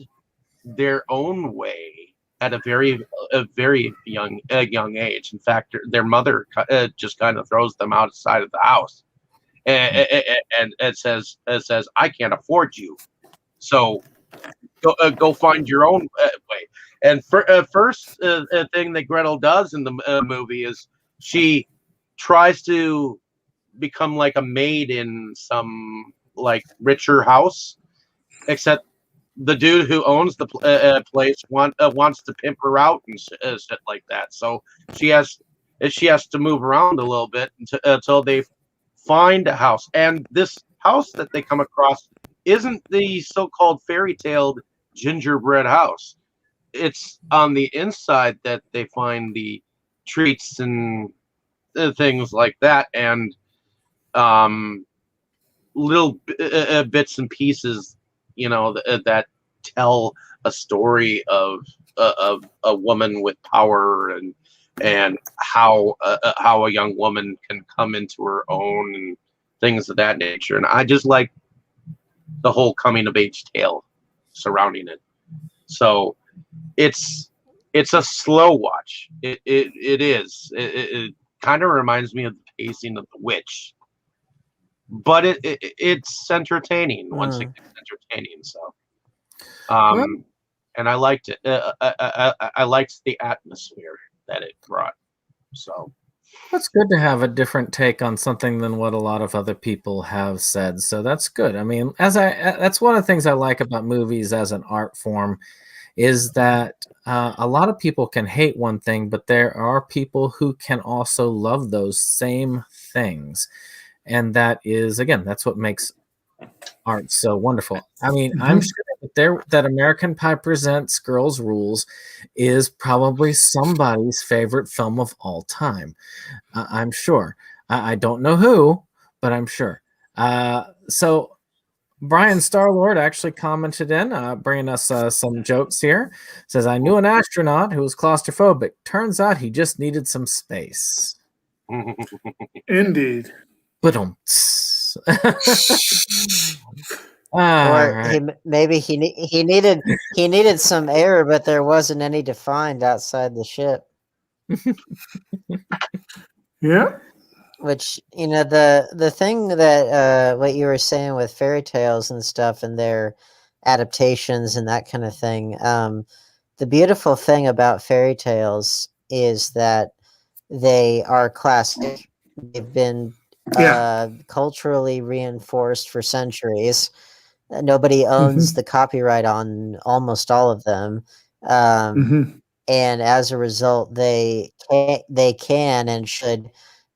their own way at a very young age. In fact, their mother just kind of throws them outside of the house, and it says, "I can't afford you, so go find your own way." And first thing that Gretel does in the movie is she tries to become like a maid in some like richer house, except the dude who owns the place wants to pimp her out and shit like that. So she has to move around a little bit until they find a house. And this house that they come across isn't the so-called fairy tale gingerbread house. It's on the inside that they find the treats and things like that, and little bits and pieces, that tell a story of a woman with power, and how a young woman can come into her own and things of that nature. And I just like the whole coming of age tale surrounding it. So it's a slow watch. It is. It kind of reminds me of the pacing of The Witch, but it's entertaining. Once it gets entertaining, so and I liked it. I liked the atmosphere that it brought. So it's good to have a different take on something than what a lot of other people have said. So that's good. I mean, that's one of the things I like about movies as an art form, is that a lot of people can hate one thing, but there are people who can also love those same things. And that is, again, that's what makes aren't so wonderful. I mean, I'm sure that American Pie Presents Girls Rules is probably somebody's favorite film of all time. I'm sure. I don't know who, but I'm sure. So Brian Star-Lord actually commented in, bringing us some jokes here. Says, I knew an astronaut who was claustrophobic. Turns out he just needed some space. Indeed. But Or maybe he needed some air, but there wasn't any to find outside the ship. Yeah. Which, you know, the thing that what you were saying with fairy tales and stuff and their adaptations and that kind of thing. The beautiful thing about fairy tales is that they are classic. They've been culturally reinforced for centuries. Nobody owns the copyright on almost all of them. And as a result, they can and should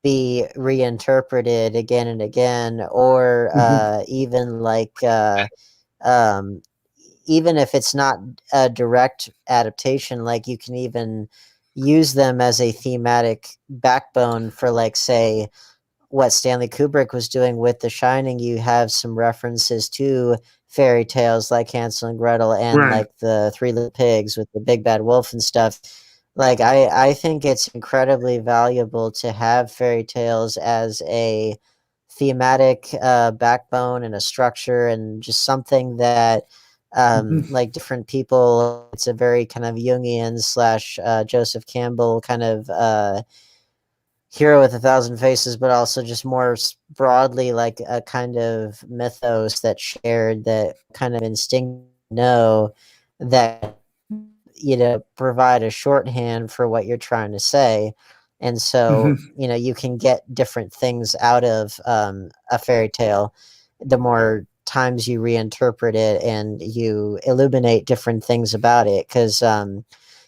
be reinterpreted again and again, or even like even if it's not a direct adaptation, like you can even use them as a thematic backbone for, like, say, what Stanley Kubrick was doing with The Shining. You have some references to fairy tales like Hansel and Gretel and like the Three Little Pigs with the Big Bad Wolf and stuff. Like, I think it's incredibly valuable to have fairy tales as a thematic backbone and a structure, and just something that like different people, it's a very kind of Jungian / Joseph Campbell kind of hero with 1,000 faces, but also just more broadly like a kind of mythos that shared, that kind of instinct know that, you know, provide a shorthand for what you're trying to say. And so, you know, you can get different things out of a fairy tale the more times you reinterpret it and you illuminate different things about it. Because,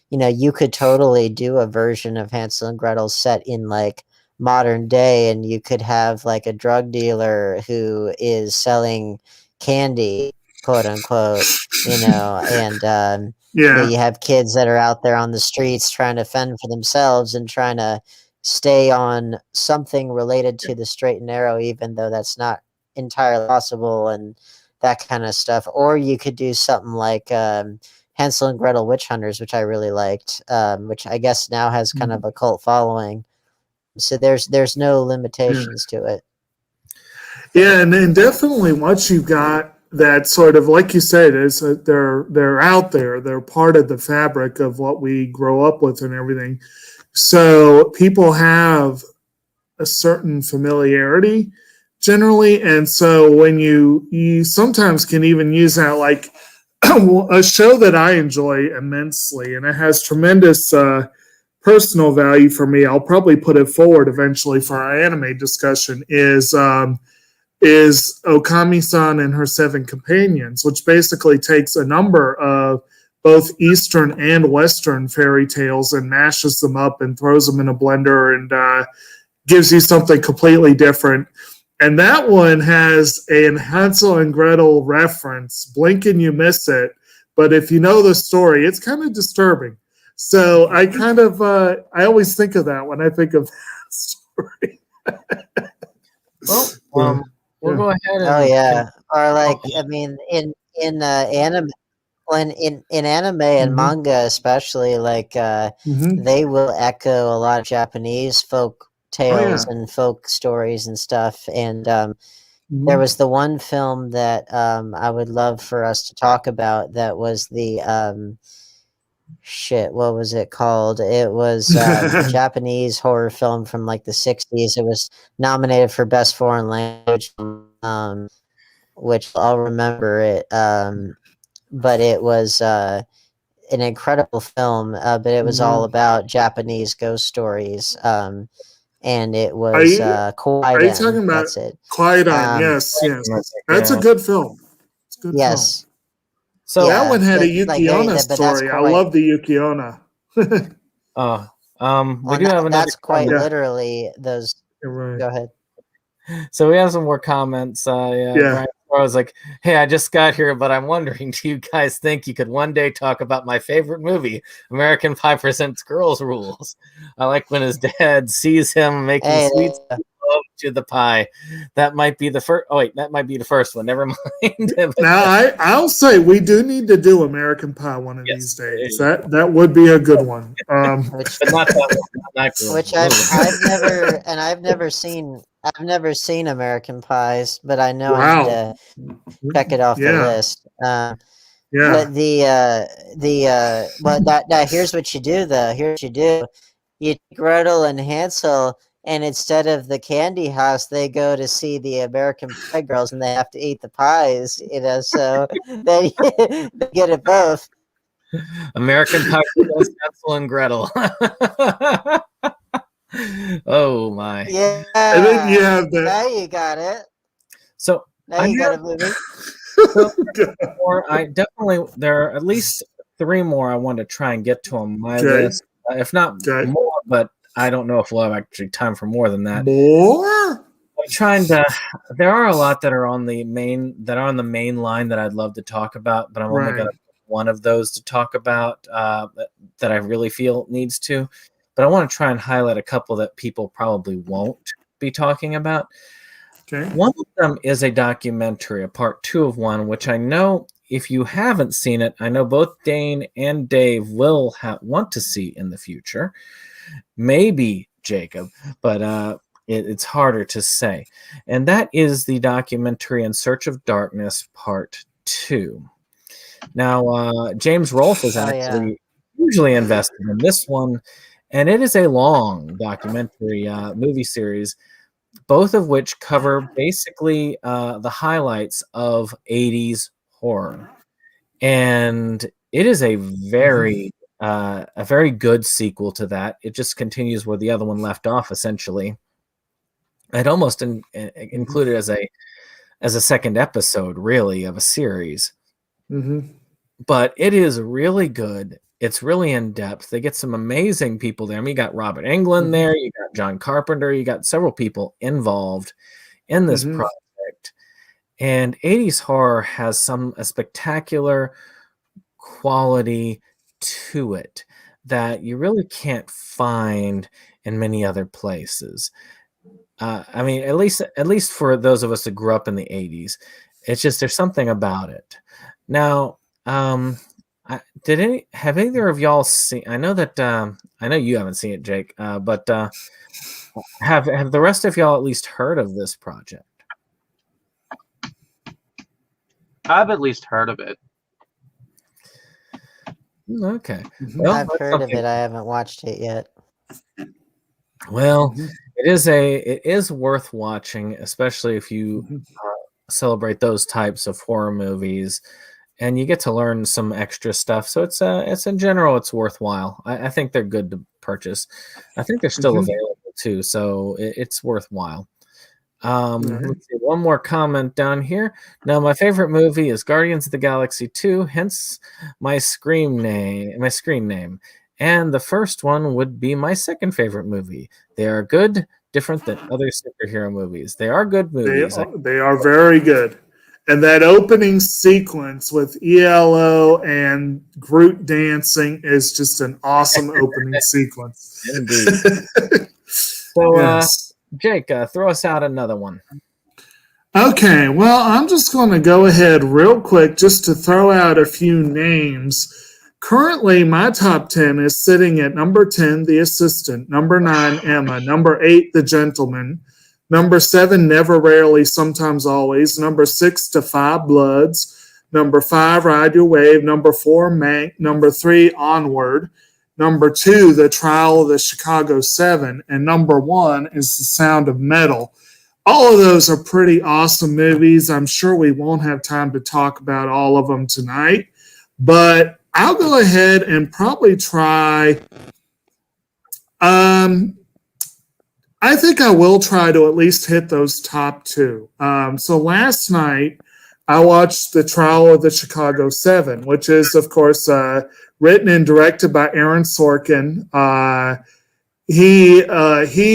you know, you could totally do a version of Hansel and Gretel set in like modern day, and you could have like a drug dealer who is selling candy, quote unquote, you know, and you know, you have kids that are out there on the streets trying to fend for themselves and trying to stay on something related to the straight and narrow, even though that's not entirely possible, and that kind of stuff. Or you could do something like Hansel and Gretel Witch Hunters, which I really liked, which I guess now has kind of a cult following. So there's no limitations to it. Yeah, and definitely once you've got that sort of, like you said, is that they're out there, they're part of the fabric of what we grow up with and everything. So people have a certain familiarity generally, and so when you sometimes can even use that, like a show that I enjoy immensely, and it has tremendous personal value for me. I'll probably put it forward eventually for our anime discussion. Is Okami-san and Her Seven Companions, which basically takes a number of both Eastern and Western fairy tales and mashes them up and throws them in a blender and gives you something completely different. And that one has a Hansel and Gretel reference. Blink and you miss it. But if you know the story, it's kind of disturbing. So I kind of, I always think of that when I think of that story. Well, we'll go ahead and or like, I mean, in anime, in anime and manga especially, like they will echo a lot of Japanese folk tales and folk stories and stuff. And there was the one film that I would love for us to talk about, that was the what was it called? It was a Japanese horror film from like the 60s. It was nominated for Best Foreign Language, which I'll remember it. But it was an incredible film, but it was all about Japanese ghost stories. And it was Quiet. Are you talking about that's it. Quiet On? Yes. That's a good film. It's a good film. So that one had a Yuki Onna story. I love the Yuki Onna. We do have another. That's quite literally those. Go ahead. So we have some more comments. Brian I was like, hey, I just got here, but I'm wondering, do you guys think you could one day talk about my favorite movie, American Pie Presents Girls Rules? I like when his dad sees him making Hey, sweet love to the pie. That might be the first. Oh, wait, that might be the first one. Never mind. Now, I'll say we do need to do American Pie one of these days. That would be a good one. which But not that one. Not Girls which Rules. I've never seen American Pies, but I know I Wow. need to check it off the Yeah. list. Yeah. But now here's what you do though. Here's what you do. You take Gretel and Hansel, and instead of the candy house, they go to see the American Pie girls, and they have to eat the pies. So they get it both. American Pie Presents Hansel and Gretel. Oh my! Yeah. And then you have the Now you got it. So Now you got a movie. there are at least 3 more I want to try and get to on my Okay. list, if not Okay. more. But I don't know if we'll have actually time for more than that. more. I'm trying to. There are a lot that are on the main line that I'd love to talk about, but I'm only Right. going to pick one of those to talk about that I really feel needs to. But I want to try and highlight a couple that people probably won't be talking about. Okay. One of them is a documentary, a part 2 of one, which I know if you haven't seen it, I know both Dane and Dave will want to see in the future. Maybe Jacob, but it's harder to say. And that is the documentary In Search of Darkness, part 2. Now, James Rolfe is actually hugely invested in this one, and it is a long documentary movie series, both of which cover basically the highlights of 80s horror. And it is a very good sequel to that. It just continues where the other one left off, essentially. I'd almost include it as a second episode, really, of a series. Mm-hmm. But it is really good. It's really in depth. They get some amazing people there. I mean, you got Robert Englund there. You got John Carpenter. You got several people involved in this project. And 80s horror has a spectacular quality to it that you really can't find in many other places. I mean, at least for those of us that grew up in the 80s, it's just there's something about it. Now, have either of y'all seen? I know that I know you haven't seen it, Jake, but have the rest of y'all at least heard of this project? I've at least heard of it. Okay. Well, I've heard of it. I haven't watched it yet. Well, it is worth watching, especially if you celebrate those types of horror movies, and you get to learn some extra stuff. So it's in general, it's worthwhile. I think they're good to purchase. I think they're still available too, so it's worthwhile. Let's see, one more comment down here. Now, my favorite movie is Guardians of the Galaxy 2, hence my screen name. And the first one would be my second favorite movie. They are good, different than other superhero movies. They are good movies. They are very good. And that opening sequence with ELO and Groot dancing is just an awesome opening sequence. Indeed. So, Jake, throw us out another one. Okay, well, I'm just going to go ahead real quick just to throw out a few names. Currently, my top 10 is sitting at number 10, The Assistant, number 9, Emma, number 8, The Gentleman, number 7, Never, Rarely, Sometimes, Always, number 6, Defy Bloods, number 5, Ride Your Wave, number 4, Mank, number 3, Onward, number 2, The Trial of the Chicago 7, and number 1 is The Sound of Metal. All of those are pretty awesome movies. I'm sure we won't have time to talk about all of them tonight, but I'll go ahead and probably try. I think I will try to at least hit those top 2. So last night, I watched The Trial of the Chicago 7, which is, of course, written and directed by Aaron Sorkin. he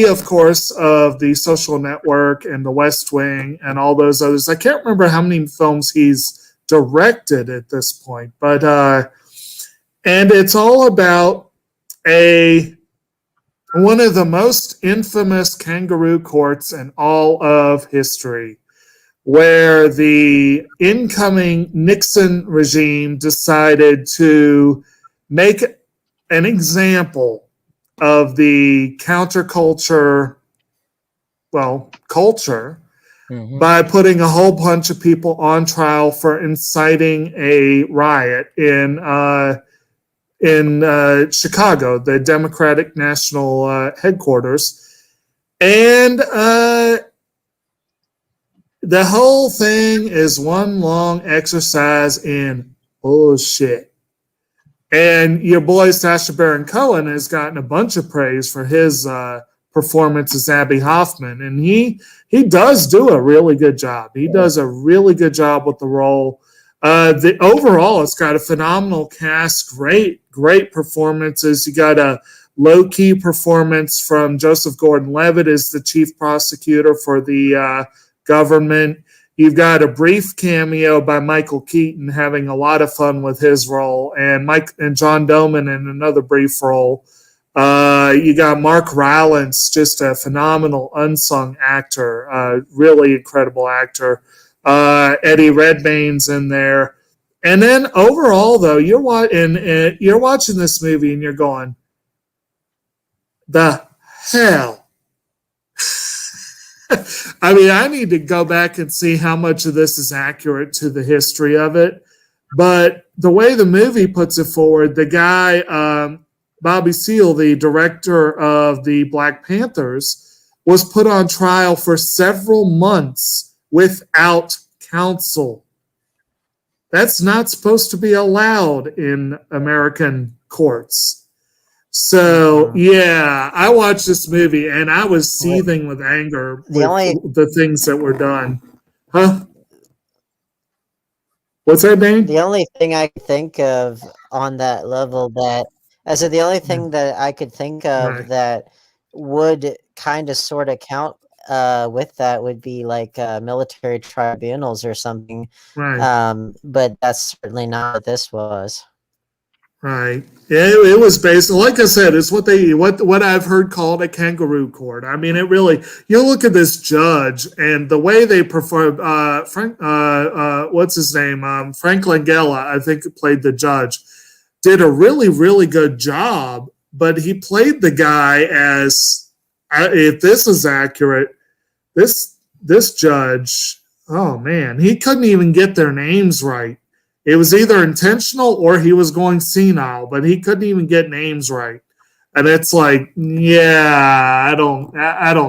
of course of the Social Network and the West Wing and all those others. I can't remember how many films he's directed at this point, but and it's all about one of the most infamous kangaroo courts in all of history, where the incoming Nixon regime decided to make an example of the counterculture, culture, by putting a whole bunch of people on trial for inciting a riot in Chicago, the Democratic National headquarters. And the whole thing is one long exercise in bullshit. And your boy Sacha Baron Cohen has gotten a bunch of praise for his performance as Abby Hoffman, and he does do a really good job. He does a really good job with the role. The overall, it's got a phenomenal cast, great performances. You got a low-key performance from Joseph Gordon-Levitt as the chief prosecutor for the government. You've got a brief cameo by Michael Keaton having a lot of fun with his role, and John Doman in another brief role. You got Mark Rylance, just a phenomenal unsung actor, really incredible actor. Eddie Redmayne's in there. And then overall, though, you're watching this movie and you're going, the hell? I mean, I need to go back and see how much of this is accurate to the history of it. But the way the movie puts it forward, the guy, Bobby Seale, the director of the Black Panthers, was put on trial for several months without counsel. That's not supposed to be allowed in American courts. So, yeah, I watched this movie and I was seething with anger with the things that were done. Huh? What's that, Dane? The only thing I could think of on that level that I could think of that would kind of sort of count with that would be like military tribunals or something. Right. But that's certainly not what this was. Right. It was based, like I said, it's what I've heard called a kangaroo court. I mean, it really, you look at this judge and the way they perform, what's his name? Frank Langella, I think, played the judge, did a really, really good job, but he played the guy as, if this is accurate, this judge, oh man, he couldn't even get their names right. It was either intentional or he was going senile, but he couldn't even get names right. And it's like, yeah, I don't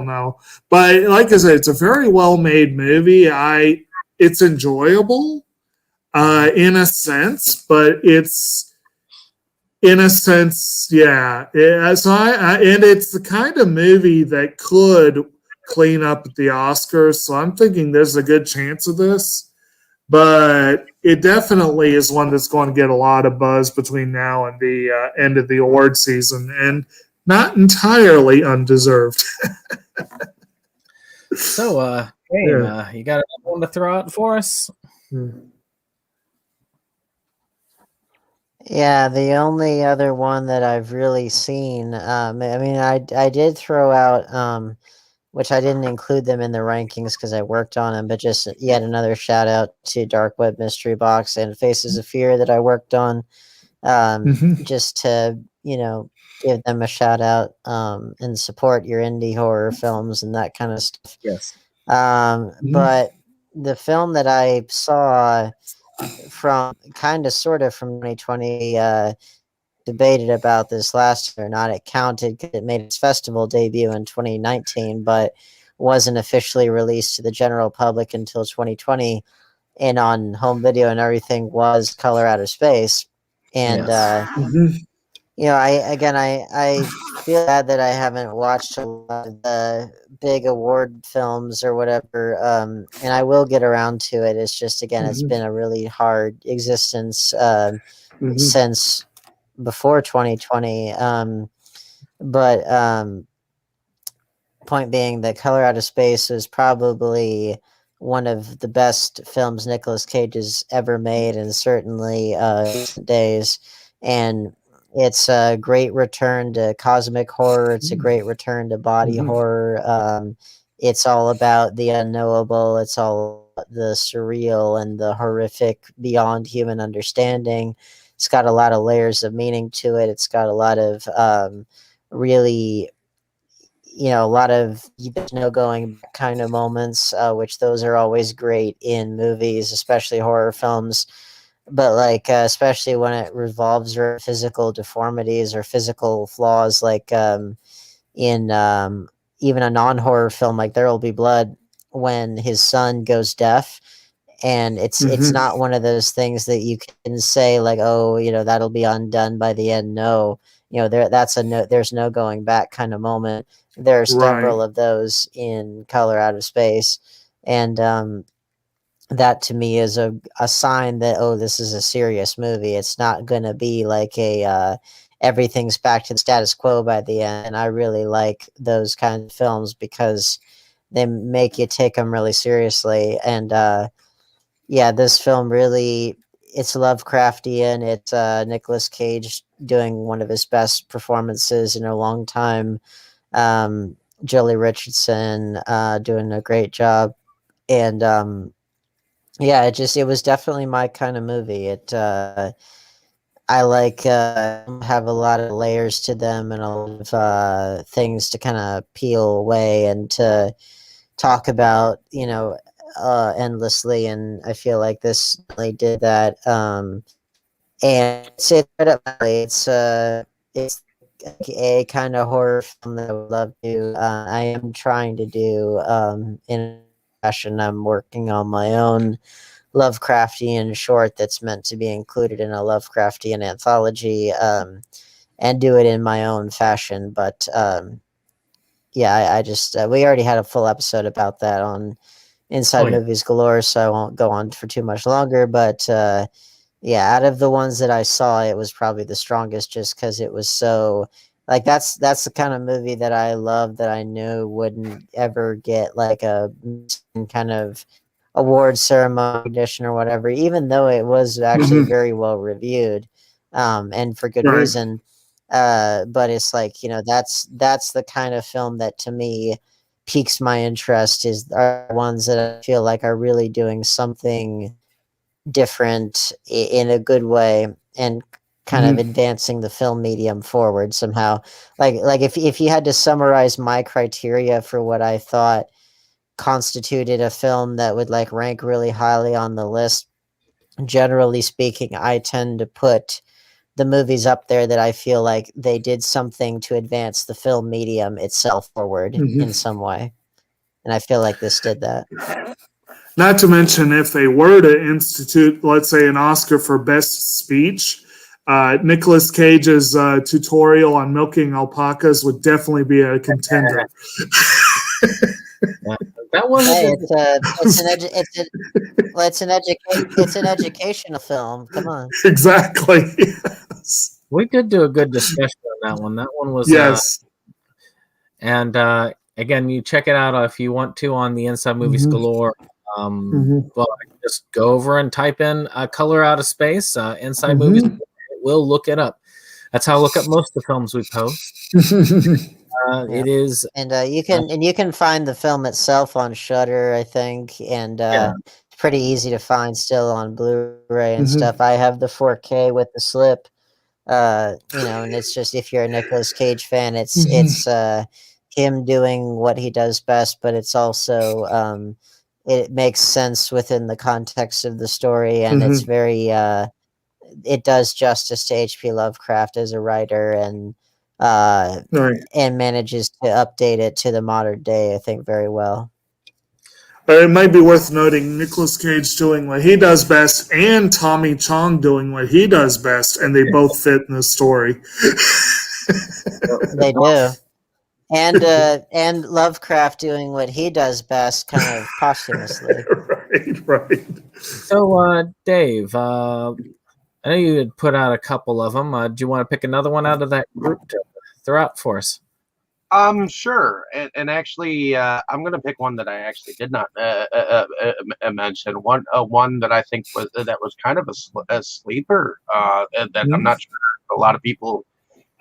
know. But like I said, it's a very well-made movie. It's enjoyable in a sense, but it's in a sense, yeah. And it's the kind of movie that could clean up at the Oscars. So I'm thinking there's a good chance of this. But it definitely is one that's going to get a lot of buzz between now and the end of the award season, and not entirely undeserved. So, you got another one to throw out for us? Yeah, the only other one that I've really seen, I mean, I did throw out, which I didn't include them in the rankings because I worked on them, but just yet another shout out to Dark Web Mystery Box and Faces of Fear that I worked on, just to, give them a shout out and support your indie horror films and that kind of stuff. Yes. But the film that I saw from sort of from 2020, debated about this last year or not. It counted because it made its festival debut in 2019, but wasn't officially released to the general public until 2020, and on home video and everything was Color Out of Space. And I feel bad that I haven't watched a lot of the big award films or whatever, and I will get around to it. It's just, again, it's been a really hard existence since before 2020. But point being that Color Out of Space was probably one of the best films Nicolas Cage has ever made, and certainly recent days. And it's a great return to cosmic horror. It's a great return to body horror. It's all about the unknowable. It's all about the surreal and the horrific beyond human understanding. It's got a lot of layers of meaning to it. It's got a lot of really, a lot of there's no going back kind of moments, which those are always great in movies, especially horror films. But like, especially when it revolves around physical deformities or physical flaws, like in even a non-horror film like There Will Be Blood, when his son goes deaf, and it's not one of those things that you can say like, oh, that'll be undone by the end. No, there's no going back kind of moment. There are several of those in Color Out of Space, and that to me is a sign that, oh, this is a serious movie. It's not going to be like a everything's back to the status quo by the end. And I really like those kind of films because they make you take them really seriously. And yeah, this film really, it's Lovecraftian. It's Nicolas Cage doing one of his best performances in a long time. Jolie Richardson doing a great job. And yeah, it was definitely my kind of movie. I like have a lot of layers to them and a lot of things to kind of peel away and to talk about, endlessly. And I feel like this really did that. And it's right up my alley. It's a kind of horror film that I would love to. I am trying to do in fashion. I'm working on my own Lovecraftian short that's meant to be included in a Lovecraftian anthology, and do it in my own fashion. But yeah, I just we already had a full episode about that on Inside Movies Galore, so I won't go on for too much longer. But yeah, out of the ones that I saw, it was probably the strongest, just because it was so like that's the kind of movie that I love, that I knew wouldn't ever get like a kind of award ceremony edition or whatever, even though it was actually very well reviewed, and for good reason. But it's like, that's the kind of film that to me piques my interest, are ones that I feel like are really doing something different in a good way, and kind of advancing the film medium forward somehow. Like if you had to summarize my criteria for what I thought constituted a film that would like rank really highly on the list, generally speaking, I tend to put the movies up there that I feel like they did something to advance the film medium itself forward in some way. And I feel like this did that. Not to mention, if they were to institute, let's say, an Oscar for Best Speech, Nicolas Cage's tutorial on milking alpacas would definitely be a contender. That wasn't. It's an educational film. Come on. Exactly. Yes. We did do a good discussion on that one. That one was yes. And again, you check it out if you want to on the Inside Movies Galore. Well, just go over and type in Color Out of Space, Inside Movies. It will look it up. That's how I look up most of the films we post. It is, and you can find the film itself on Shudder, I think, and it's pretty easy to find still on Blu-ray and stuff. I have the 4K with the slip, and it's just, if you're a Nicolas Cage fan, it's him doing what he does best, but it's also it makes sense within the context of the story, and it's very it does justice to H.P. Lovecraft as a writer, and and manages to update it to the modern day, I think, very well. It might be worth noting Nicolas Cage doing what he does best, and Tommy Chong doing what he does best, and they both fit in the story. They do. And Lovecraft doing what he does best, kind of posthumously. Right. So, Dave, I know you had put out a couple of them. Do you want to pick another one out of that group to throw out for us? Sure. And actually, I'm going to pick one that I actually did not mention. One that I think was kind of a sleeper that I'm not sure a lot of people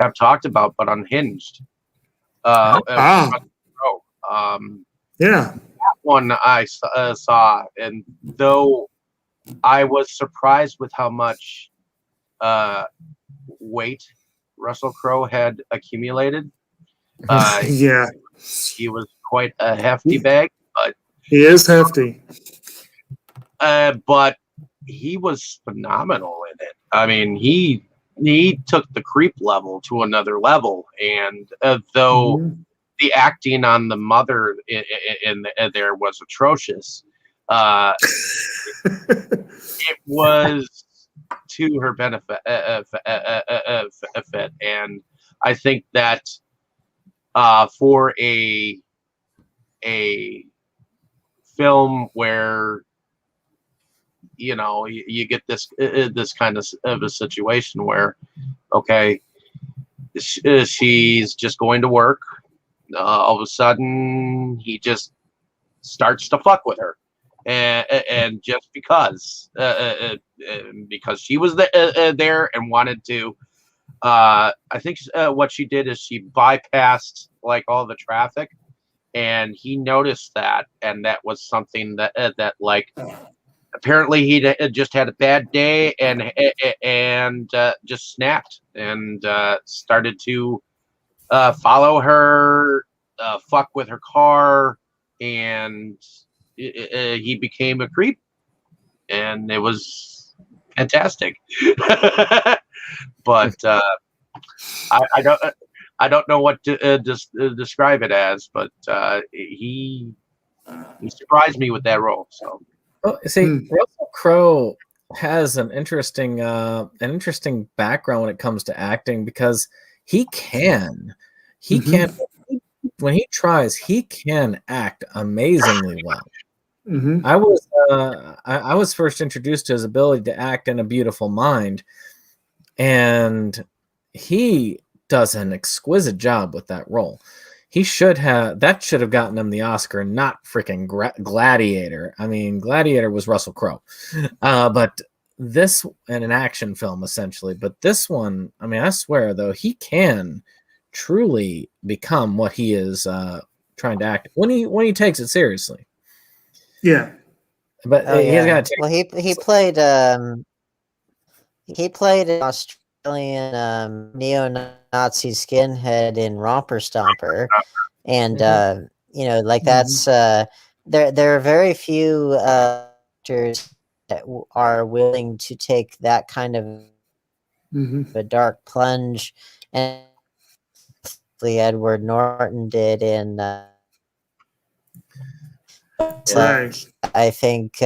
have talked about, but Unhinged. Yeah. That one I saw, and though I was surprised with how much weight Russell Crowe had accumulated. Yeah. He was quite a hefty bag, but he is hefty. But he was phenomenal in it. I mean, he took the creep level to another level, and though the acting on the mother in there was atrocious, it was to her benefit, and I think that for a film where you get this kind of a situation where, okay, she's just going to work, all of a sudden he just starts to fuck with her, and just because she was there and wanted to, I think what she did is she bypassed like all the traffic, and he noticed that, and that was something that like apparently he just had a bad day and just snapped and started to follow her, fuck with her car, and he became a creep, and it was fantastic. But I don't know what to describe it as, but he surprised me with that role. So, well, see, Russell Crowe has an interesting background when it comes to acting, because he can when he tries, he can act amazingly well. I was first introduced to his ability to act in A Beautiful Mind, and he does an exquisite job with that role. Should have gotten him the Oscar, not freaking Gladiator. I mean, Gladiator was Russell Crowe, but this in an action film essentially. But this one, I mean, I swear though, he can truly become what he is trying to act when he takes it seriously. Yeah, but he's got to take. Well, he played an Australian neo-Nazi skinhead in Romper Stomper, and like that's there are very few actors that are willing to take that kind of a dark plunge, and Edward Norton did in I think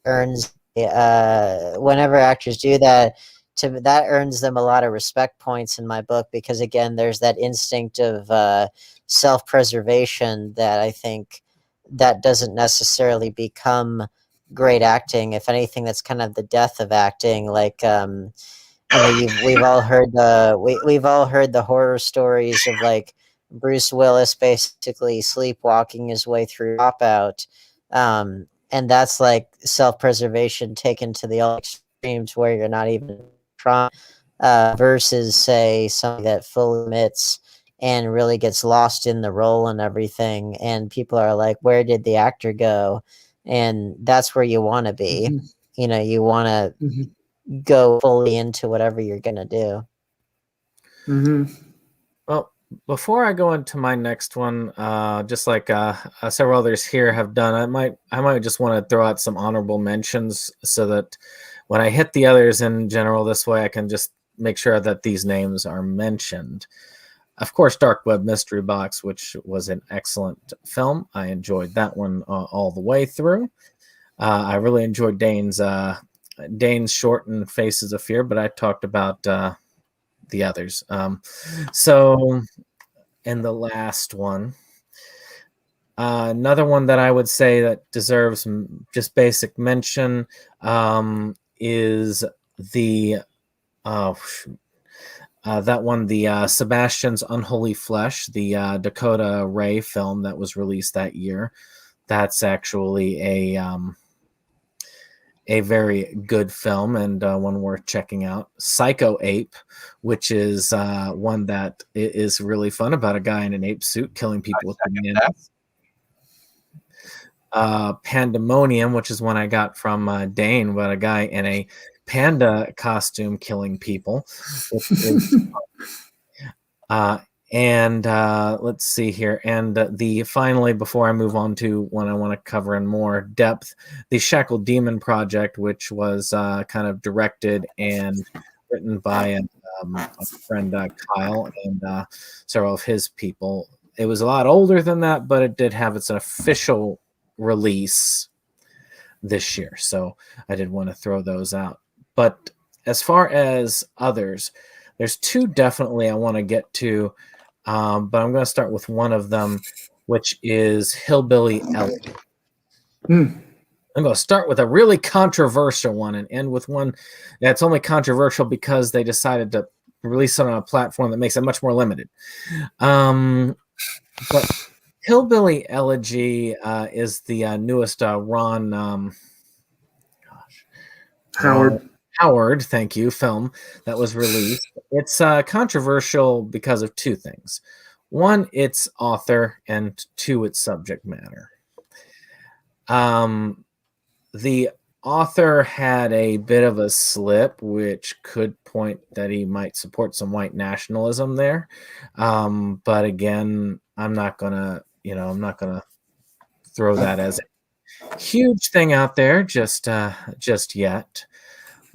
earns whenever actors do that, that earns them a lot of respect points in my book, because again, there's that instinct of self-preservation that I think that doesn't necessarily become great acting. If anything, that's kind of the death of acting. Like we've all heard the horror stories of like Bruce Willis basically sleepwalking his way through Dropout. And that's like self-preservation taken to the extremes where you're not even trying, versus say something that fully admits and really gets lost in the role and everything. And people are like, where did the actor go? And that's where you want to be. You want to go fully into whatever you're going to do. Well, before I go into my next one, just like several others here have done, I might just want to throw out some honorable mentions so that when I hit the others in general this way, I can just make sure that these names are mentioned. Of course, Dark Web Mystery Box, which was an excellent film. I enjoyed that one all the way through. I really enjoyed Dane's short and Faces of Fear, but I talked about the others. So, in the last one, another one that I would say that deserves just basic mention is the that won the Sebastian's Unholy Flesh, the Dakota Ray film that was released that year. That's actually a very good film and one worth checking out. Psycho Ape, which is one that is really fun, about a guy in an ape suit killing people with bananas. Pandemonium, which is one I got from Dane, about a guy in a panda costume killing people. And let's see here. And finally, before I move on to one I want to cover in more depth, the Shackled Demon Project, which was kind of directed and written by a friend, Kyle, and several of his people. It was a lot older than that, but it did have its official release this year. So I did want to throw those out. But as far as others, there's two definitely I want to get to. But I'm going to start with one of them, which is Hillbilly Elegy. I'm going to start with a really controversial one and end with one that's only controversial because they decided to release it on a platform that makes it much more limited. But Hillbilly Elegy is the newest Ron Howard, thank you, film that was released. It's controversial because of two things. One, its author, and two, its subject matter. The author had a bit of a slip, which could point that he might support some white nationalism there. But again, I'm not gonna throw that as a huge thing out there just yet.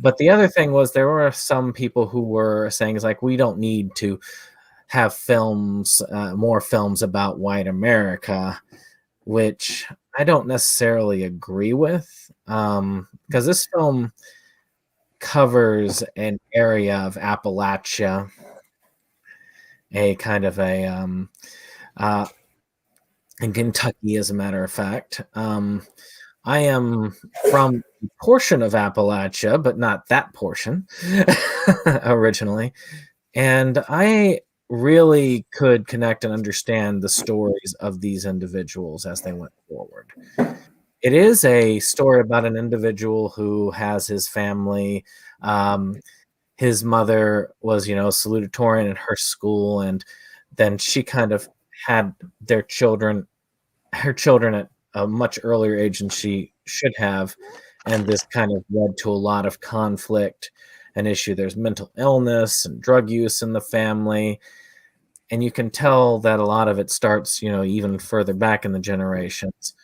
But the other thing was there were some people who were saying, it's like, we don't need to have films, more films about white America, which I don't necessarily agree with, because this film covers an area of Appalachia, a kind of in Kentucky, as a matter of fact. I am from a portion of Appalachia, but not that portion originally. And I really could connect and understand the stories of these individuals as they went forward. It is a story about an individual who has his family. His mother was, salutatorian at her school, and then she kind of had her children at a much earlier age than she should have, and this kind of led to a lot of conflict and issue. There's mental illness and drug use in the family, and you can tell that a lot of it starts, even further back in the generations,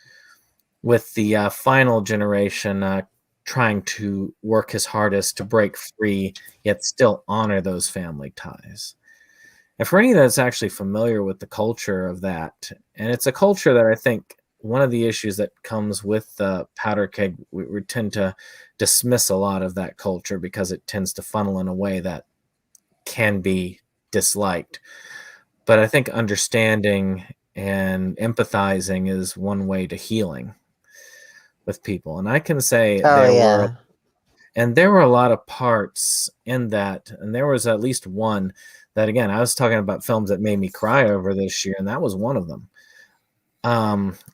with the final generation trying to work his hardest to break free, yet still honor those family ties. And for any that's actually familiar with the culture of that, and it's a culture that I think one of the issues that comes with the Powder Keg, we tend to dismiss a lot of that culture because it tends to funnel in a way that can be disliked. But I think understanding and empathizing is one way to healing with people. And I can say there were a lot of parts in that, and there was at least one that, again, I was talking about films that made me cry over this year, and that was one of them.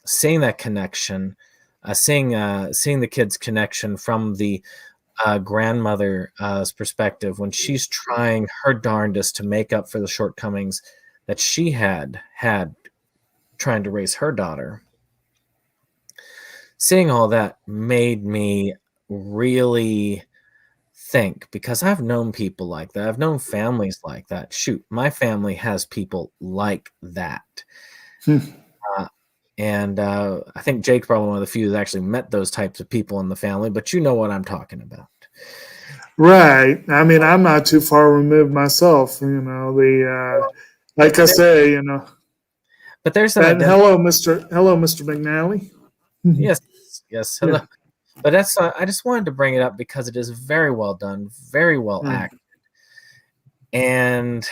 Seeing that connection, seeing the kid's connection from the grandmother's perspective when she's trying her darndest to make up for the shortcomings that she had trying to raise her daughter. Seeing all that made me really think, because I've known people like that. I've known families like that. Shoot, my family has people like that. And I think Jake's probably one of the few that actually met those types of people in the family, but you know what I'm talking about. Right. I mean, I'm not too far removed myself, like I say, But there's hello, Mr. McNally. Yes, hello. Yeah. But that's I just wanted to bring it up because it is very well done, very well acted. And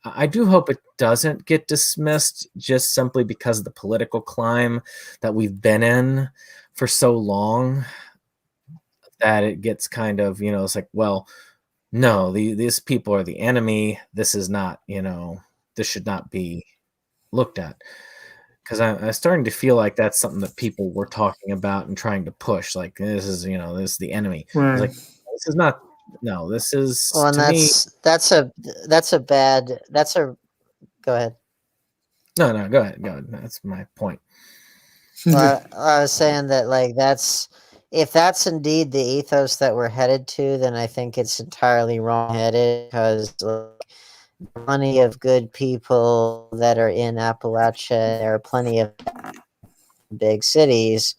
I do hope it doesn't get dismissed just simply because of the political climb that we've been in for so long, that it gets kind of, it's like, well, no, these people are the enemy. This is not, this should not be looked at. Because I'm starting to feel like that's something that people were talking about and trying to push. Like, this is, this is the enemy. I was Right. like, this is not, no, this is, Well, and to me, that's a bad, go ahead. no, go ahead. That's my point. Well, I was saying that like if that's indeed the ethos that we're headed to, then I think it's entirely wrong headed because plenty of good people that are in Appalachia. There are plenty of big cities.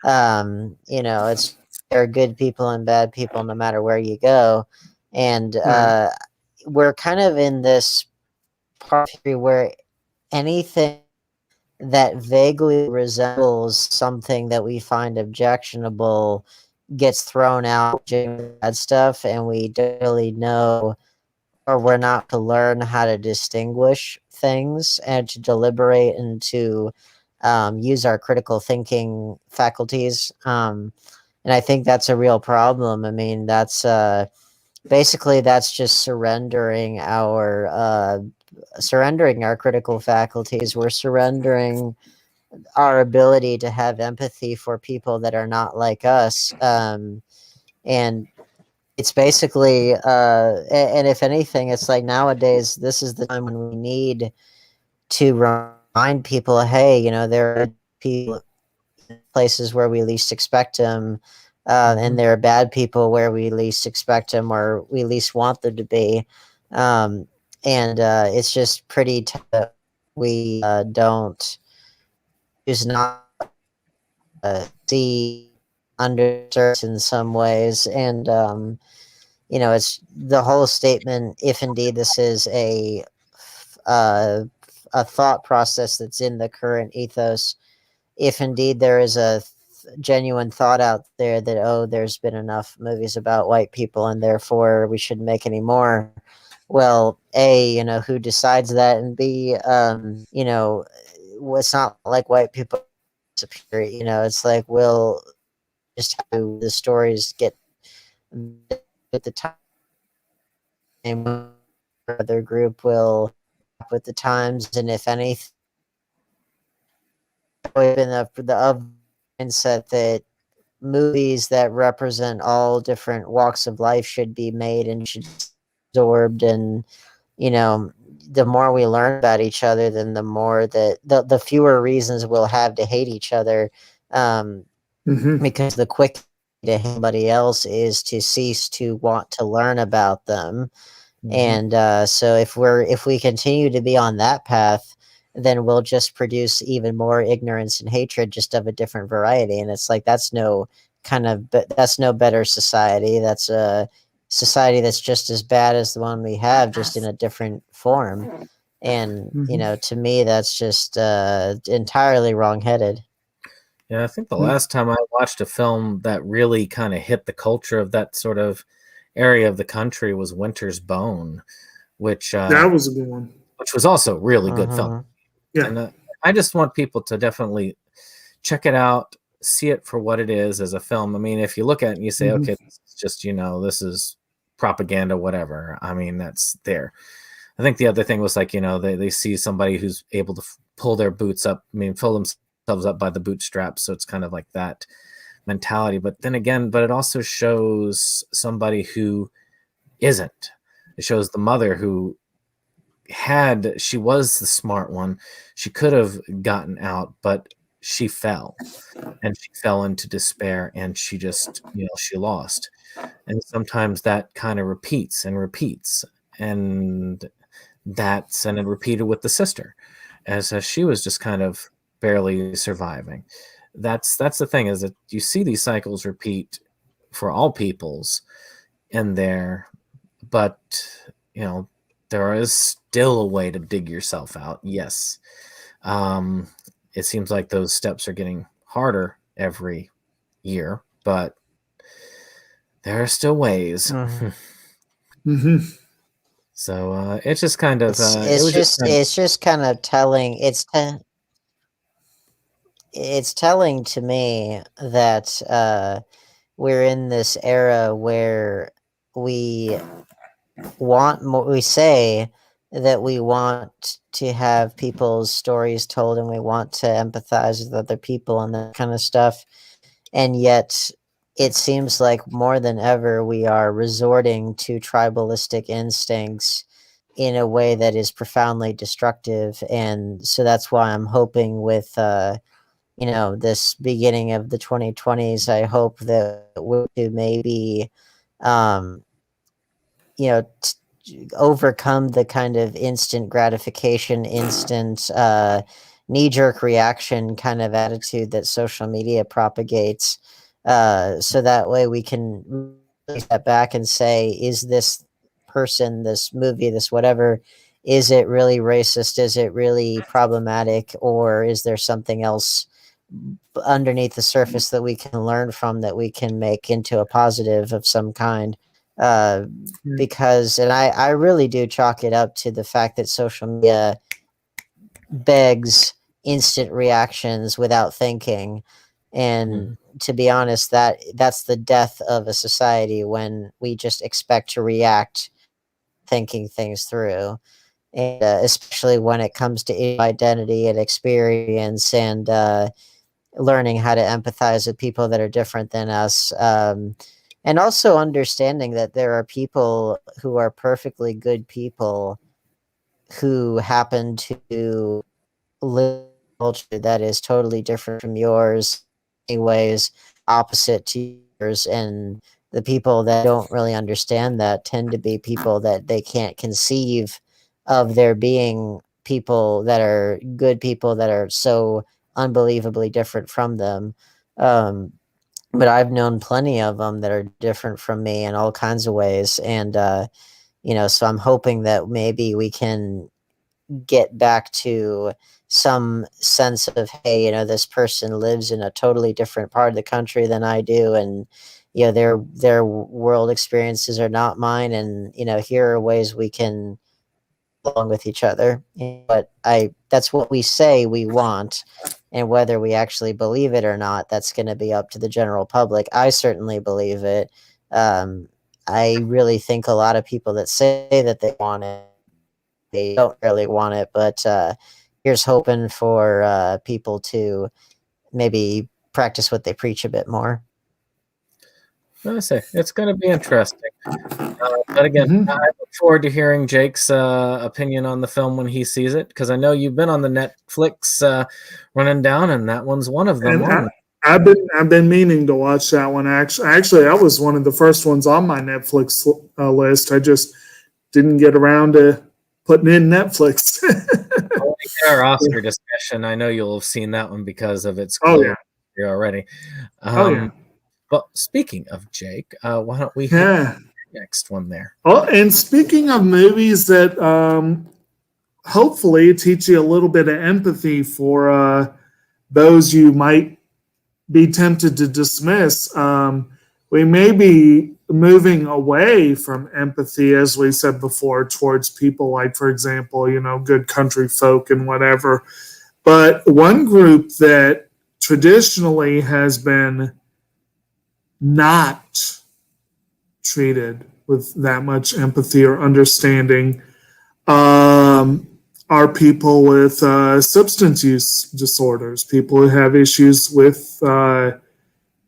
It's there are good people and bad people no matter where you go, and Right. we're kind of in this part where anything that vaguely resembles something that we find objectionable gets thrown out, bad stuff, and we don't really know, or we're not to learn how to distinguish things and to deliberate and to use our critical thinking faculties. And I think that's a real problem. I mean, that's basically that's just surrendering our critical faculties. We're surrendering our ability to have empathy for people that are not like us. And it's basically, and if anything, it's like nowadays, this is the time when we need to remind people, hey, there are people in places where we least expect them, and there are bad people where we least expect them or we least want them to be. And it's just pretty tough. We don't just not see underserved in some ways, and it's the whole statement. If indeed this is uh, a thought process that's in the current ethos, if indeed there is a genuine thought out there that there's been enough movies about white people and therefore we shouldn't make any more. Well, A, who decides that, and B, it's not like white people superior. It's like we'll just how the stories get at the time. Other group will with the times, and if anything, in the mindset that movies that represent all different walks of life should be made and should be absorbed, and the more we learn about each other, then the more that the fewer reasons we'll have to hate each other, because the quick to hate somebody else is to cease to want to learn about them. And so if we continue to be on that path, then we'll just produce even more ignorance and hatred, just of a different variety. And it's like that's no better society. That's a society that's just as bad as the one we have, just in a different form. And to me, that's just entirely wrong-headed. Yeah, I think the last time I watched a film that really kind of hit the culture of that sort of area of the country was Winter's Bone, which that was a good one. Which was also a really good film. Yeah. And I just want people to definitely check it out, see it for what it is as a film. I mean, if you look at it and you say, okay, this is just, this is propaganda, whatever. I mean, that's there. I think the other thing was like, they see somebody who's able to pull their boots up, pull themselves up by the bootstraps. So it's kind of like that mentality. But then again, it also shows somebody who isn't. It shows the mother who she was the smart one. She could have gotten out, but she fell, and she fell into despair, and she just, she lost. And sometimes that kind of repeats, and it repeated with the sister, as she was just kind of barely surviving. That's the thing, is that you see these cycles repeat for all peoples in there, but there is still a way to dig yourself out. Yes. It seems like those steps are getting harder every year, but there are still ways. So it's just kind of it's just kind of telling. It's telling to me that we're in this era where we want more. We say that we want to have people's stories told, and we want to empathize with other people and that kind of stuff. And yet, it seems like more than ever we are resorting to tribalistic instincts in a way that is profoundly destructive. And so that's why I'm hoping with this beginning of the 2020s, I hope that we'll maybe um, overcome the kind of instant gratification, instant knee-jerk reaction kind of attitude that social media propagates. So that way we can step back and say, is this person, this movie, this whatever, is it really racist? Is it really problematic? Or is there something else underneath the surface that we can learn from, that we can make into a positive of some kind? Because, and I really do chalk it up to the fact that social media begs instant reactions without thinking. And to be honest, that's the death of a society, when we just expect to react thinking things through. And especially when it comes to identity and experience, and learning how to empathize with people that are different than us. And also understanding that there are people who are perfectly good people who happen to live a culture that is totally different from yours, in ways opposite to yours. And the people that don't really understand that tend to be people that they can't conceive of there being people that are good people that are so unbelievably different from them. But I've known plenty of them that are different from me in all kinds of ways. And, so I'm hoping that maybe we can get back to some sense of, hey, this person lives in a totally different part of the country than I do. And, their world experiences are not mine. And, here are ways we can along with each other. But that's what we say we want. And whether we actually believe it or not, that's going to be up to the general public. I certainly believe it. I really think a lot of people that say that they want it, they don't really want it. But here's hoping for people to maybe practice what they preach a bit more. I say it's going to be interesting. But again, I look forward to hearing Jake's opinion on the film when he sees it, because I know you've been on the Netflix running down, and that one's one of them. I've been meaning to watch that one. Actually, that was one of the first ones on my Netflix list. I just didn't get around to putting in Netflix. Our Oscar discussion, I know you'll have seen that one because of its already. But speaking of Jake, why don't we hit the next one there? Oh, and speaking of movies that hopefully teach you a little bit of empathy for those you might be tempted to dismiss, we may be moving away from empathy, as we said before, towards people like, for example, good country folk and whatever. But one group that traditionally has been not treated with that much empathy or understanding are people with substance use disorders, people who have issues with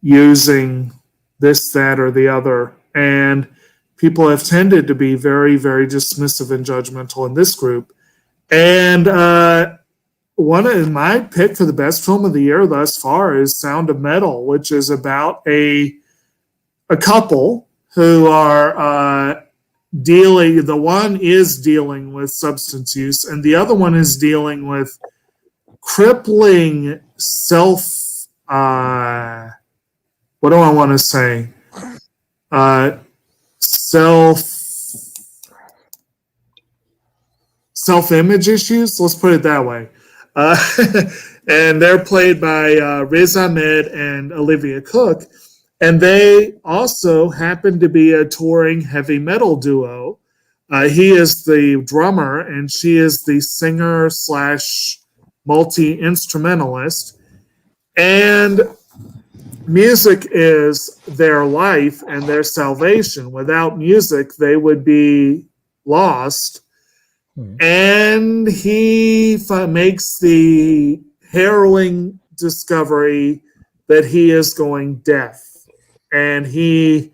using this, that, or the other. And people have tended to be very, very dismissive and judgmental in this group. And one of my pick for the best film of the year thus far is Sound of Metal, which is about a couple who are dealing. The one is dealing with substance use, and the other one is dealing with crippling what do I want to say? Self-image issues. Let's put it that way. And they're played by Riz Ahmed and Olivia Cook. And they also happen to be a touring heavy metal duo. He is the drummer, and she is the singer / multi-instrumentalist. And music is their life and their salvation. Without music, they would be lost. And he makes the harrowing discovery that he is going deaf. And he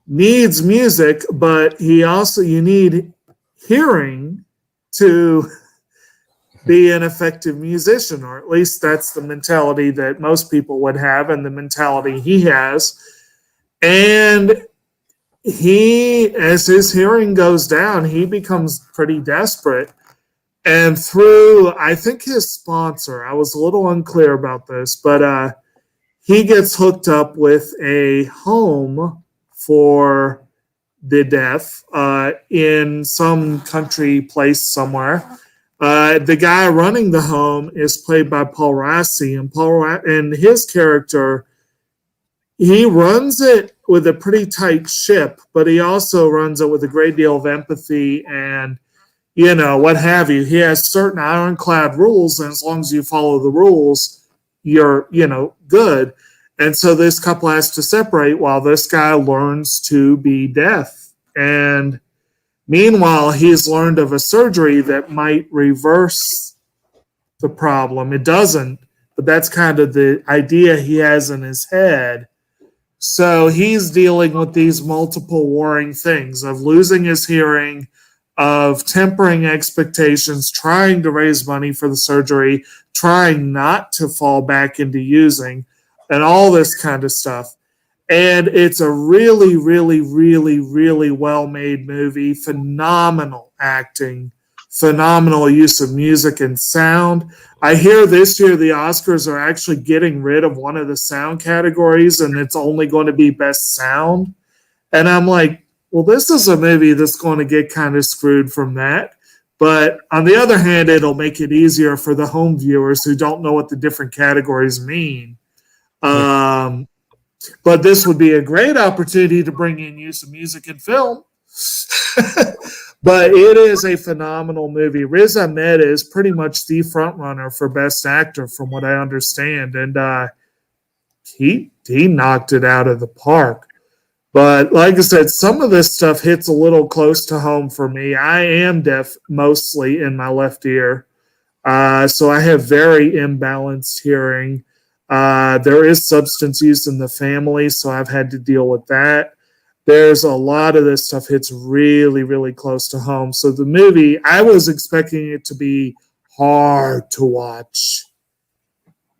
needs music, but you need hearing to be an effective musician, or at least that's the mentality that most people would have and the mentality he has. And as his hearing goes down, he becomes pretty desperate. And through, I think, his sponsor, I was a little unclear about this, but he gets hooked up with a home for the deaf in some country place somewhere. The guy running the home is played by Paul Rassi, and his character, he runs it with a pretty tight ship, but he also runs it with a great deal of empathy and, what have you. He has certain ironclad rules, and as long as you follow the rules, you're, good. And so this couple has to separate while this guy learns to be deaf. And meanwhile, he's learned of a surgery that might reverse the problem. It doesn't, but that's kind of the idea he has in his head. So he's dealing with these multiple warring things of losing his hearing, of tempering expectations, trying to raise money for the surgery, trying not to fall back into using, and all this kind of stuff. And it's a really, really, really, really well-made movie. Phenomenal acting, phenomenal use of music and sound. I hear this year the Oscars are actually getting rid of one of the sound categories, and it's only going to be Best Sound. And I'm like, well, this is a movie that's going to get kind of screwed from that. But on the other hand, it'll make it easier for the home viewers who don't know what the different categories mean. But this would be a great opportunity to bring in use of music and film. But it is a phenomenal movie. Riz Ahmed is pretty much the front runner for Best Actor, from what I understand, and he knocked it out of the park. But like I said, some of this stuff hits a little close to home for me. I am deaf mostly in my left ear, so I have very imbalanced hearing. There is substance use in the family, so I've had to deal with that. There's a lot of this stuff hits really, really close to home. So the movie, I was expecting it to be hard to watch.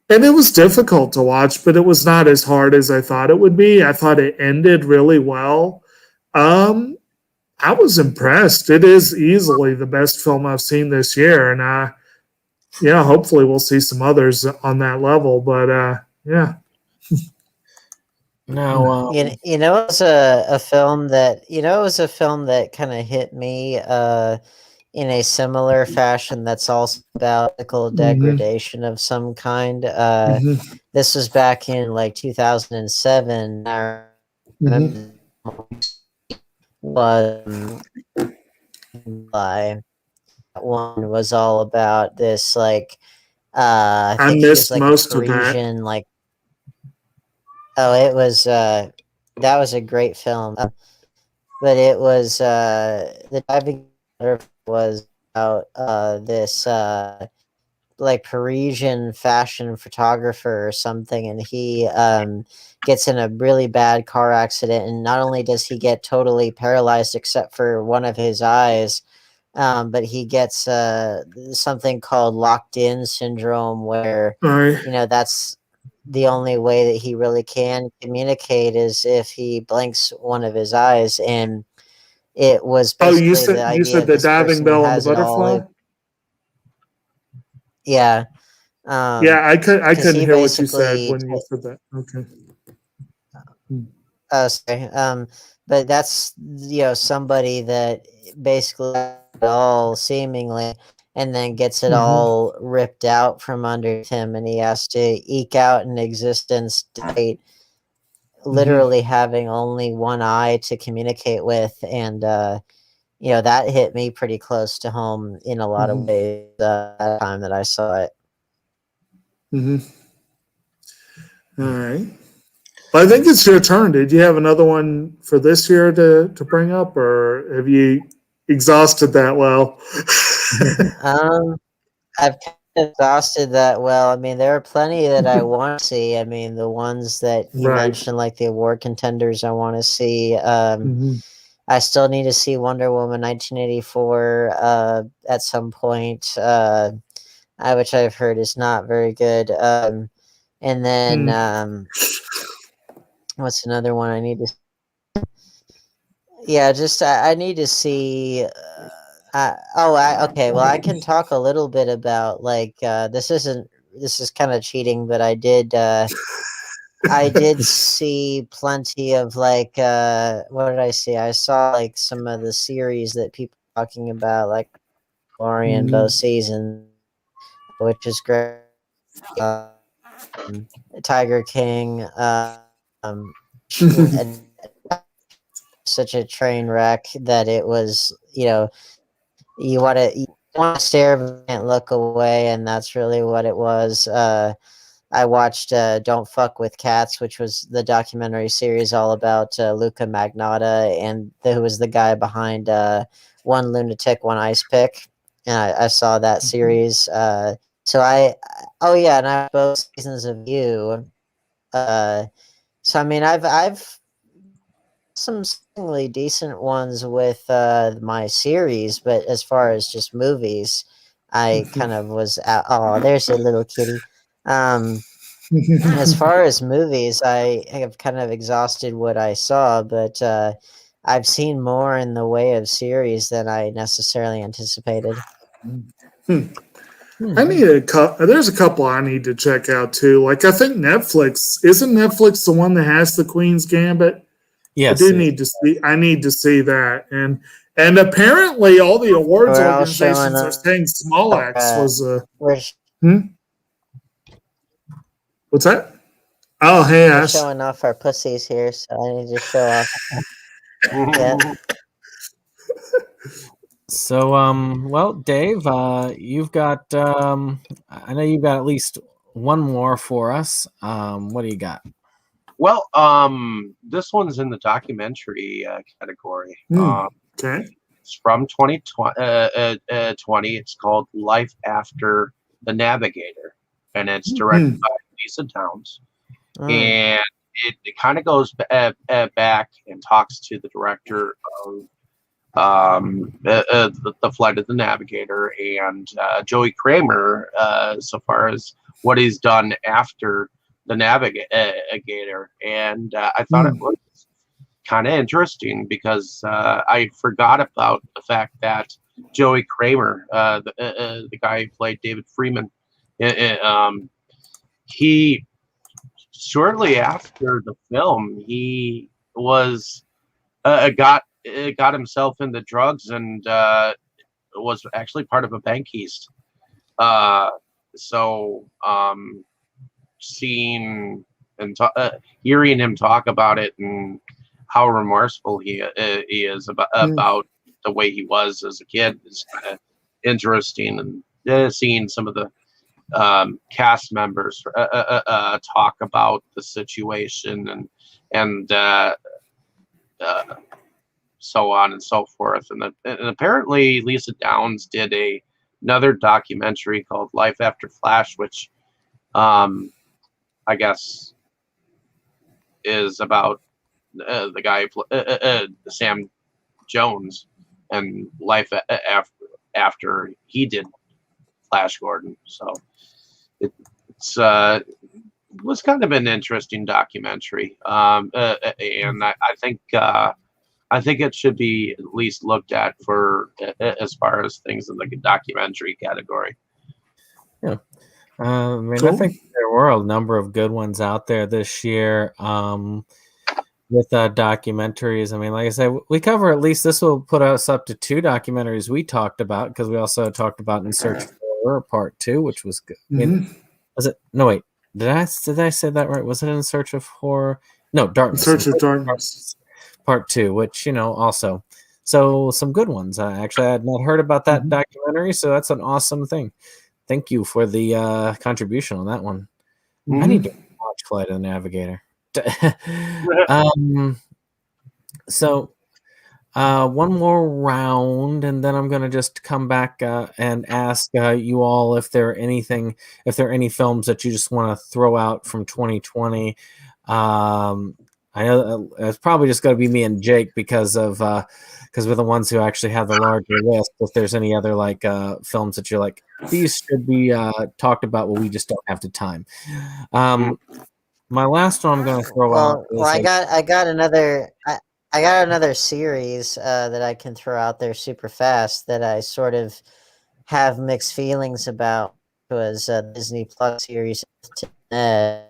And it was difficult to watch, but it was not as hard as I thought it would be. I thought it ended really well. I was impressed. It is easily the best film I've seen this year. And hopefully we'll see some others on that level. But yeah. No, it was a film that kind of hit me in a similar fashion. That's also about physical degradation of some kind. This was back in like 2007. I remember that one was all about this, like I think missed like most a of that. Parisian, like. Oh, it was that was a great film, but it was the diving was about this like Parisian fashion photographer or something, and he gets in a really bad car accident, and not only does he get totally paralyzed except for one of his eyes, but he gets something called locked-in syndrome, where that's the only way that he really can communicate is if he blinks one of his eyes. And it was basically you said the diving bell and the butterfly? Yeah. I couldn't hear what you said when you said that. Okay. Sorry. But that's somebody that basically all seemingly, and then gets it all ripped out from under him, and he has to eke out an existence despite literally having only one eye to communicate with. And that hit me pretty close to home in a lot of ways at the time that I saw it. All right. Well, I think it's your turn. Did you have another one for this year to bring up, or have you exhausted that well? I've kind of exhausted that. Well, I mean, there are plenty that I want to see. I mean, the ones that you Right. mentioned, like the award contenders, I want to see. Mhm. I still need to see Wonder Woman 1984 at some point, which I've heard is not very good. And then what's another one I need to? Yeah, just I need to see. Okay. Well, I can talk a little bit about like this isn't. This is kind of cheating, but I did. I did see plenty of like what did I see? I saw like some of the series that people are talking about, like Orion both seasons, which is great. Um, Tiger King, and such a train wreck that it was. You want to stare but can't look away, and that's really what it was. I watched Don't Fuck with Cats, which was the documentary series all about Luca Magnotta, and who was the guy behind One Lunatic, One Ice Pick. And I saw that series. And I both seasons of You. So I mean, I've some seemingly decent ones with my series, but as far as just movies, I kind of was out. Oh, there's a little kitty. As far as movies, I have kind of exhausted what I saw, but I've seen more in the way of series than I necessarily anticipated. I need there's a couple I need to check out too. Like I think isn't Netflix the one that has the Queen's Gambit? Yes, I need to see. I need to see that, and apparently all the awards We're all organizations are saying Small Axe was a. What's that? Oh, hey, We're Ash. showing off our pussies here, so I need to show off. Yeah. So, well, Dave, you've got. I know you've got at least one more for us. What do you got? Well, this one's in the documentary category. Okay. It's from 2020. It's called Life After the Navigator, and it's directed by Lisa Downs. And it kind of goes back and talks to the director of the Flight of the Navigator and Joey Kramer, so far as what he's done after the Navigator. And I thought it was kind of interesting because I forgot about the fact that Joey Kramer, the guy who played David Freeman, he shortly after the film he was got himself into drugs and was actually part of a bank heist. Seeing and hearing him talk about it and how remorseful he is about the way he was as a kid is kind of interesting, and seeing some of the cast members talk about the situation and so on and so forth. And apparently Lisa Downs did another documentary called Life After Flash, which I guess is about the guy Sam Jones and life after he did Flash Gordon. So it was kind of an interesting documentary, and I think it should be at least looked at for as far as things in the documentary category. Yeah. I mean, Cool. I think there were a number of good ones out there this year with documentaries. I mean, like I said, we cover at least this will put us up to 2 documentaries we talked about, because we also talked about In Search of Horror Part 2, which was good. I mean, was it? No, wait. Did I say that right? Was it In Search of Horror? No, Darkness. In Search of Darkness. Part 2, which, also. So some good ones. I had not heard about that documentary, so that's an awesome thing. Thank you for the contribution on that one. I need to watch Flight of the Navigator. So one more round, and then I'm going to just come back and ask you all if there are any films that you just want to throw out from 2020. I know it's probably just going to be me and Jake because we're the ones who actually have the larger list. If there's any other films that you're like, these should be talked about, but we just don't have the time. My last one I'm going to throw out. I got another series that I can throw out there super fast that I sort of have mixed feelings about. Was Disney Plus series, and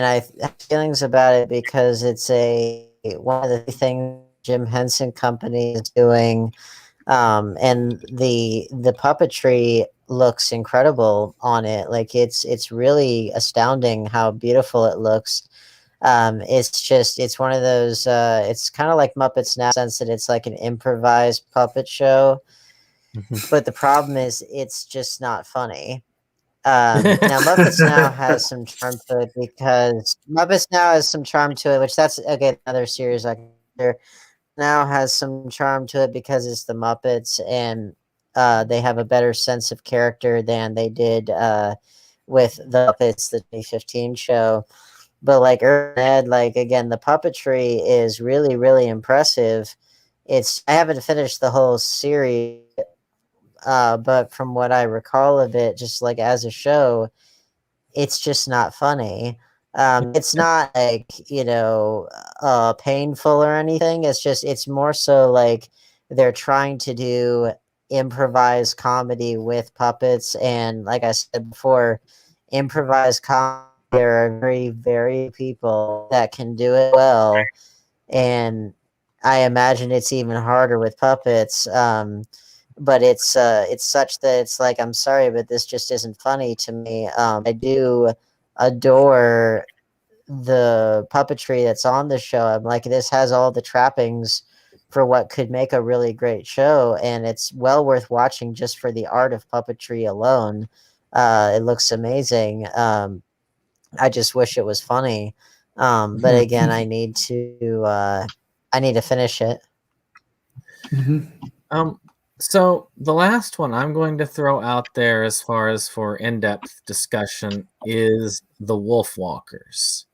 I have feelings about it because it's one of the things Jim Henson Company is doing, and the puppetry looks incredible on it. Like it's really astounding how beautiful it looks. It's one of those. It's kind of like Muppets Now, in the sense that it's like an improvised puppet show. But the problem is, it's just not funny. Now Muppets Now has some charm to it because which that's again another series I can now has some charm to it because it's the Muppets and they have a better sense of character than they did with the Muppets, the 2015 show. But like Ed, like again, the puppetry is really, really impressive. I haven't finished the whole series, but from what I recall of it, just like as a show, it's just not funny. It's not like, painful or anything. It's more so like they're trying to do improvised comedy with puppets. And like I said before, improvised comedy, there are very, very people that can do it well. And I imagine it's even harder with puppets. But it's such that it's like, I'm sorry, but this just isn't funny to me. I do adore the puppetry that's on the show. I'm like, this has all the trappings for what could make a really great show, and it's well worth watching just for the art of puppetry alone. It looks amazing. I just wish it was funny. But again, I need to finish it. So the last one I'm going to throw out there as far as for in-depth discussion is the Wolf Walkers.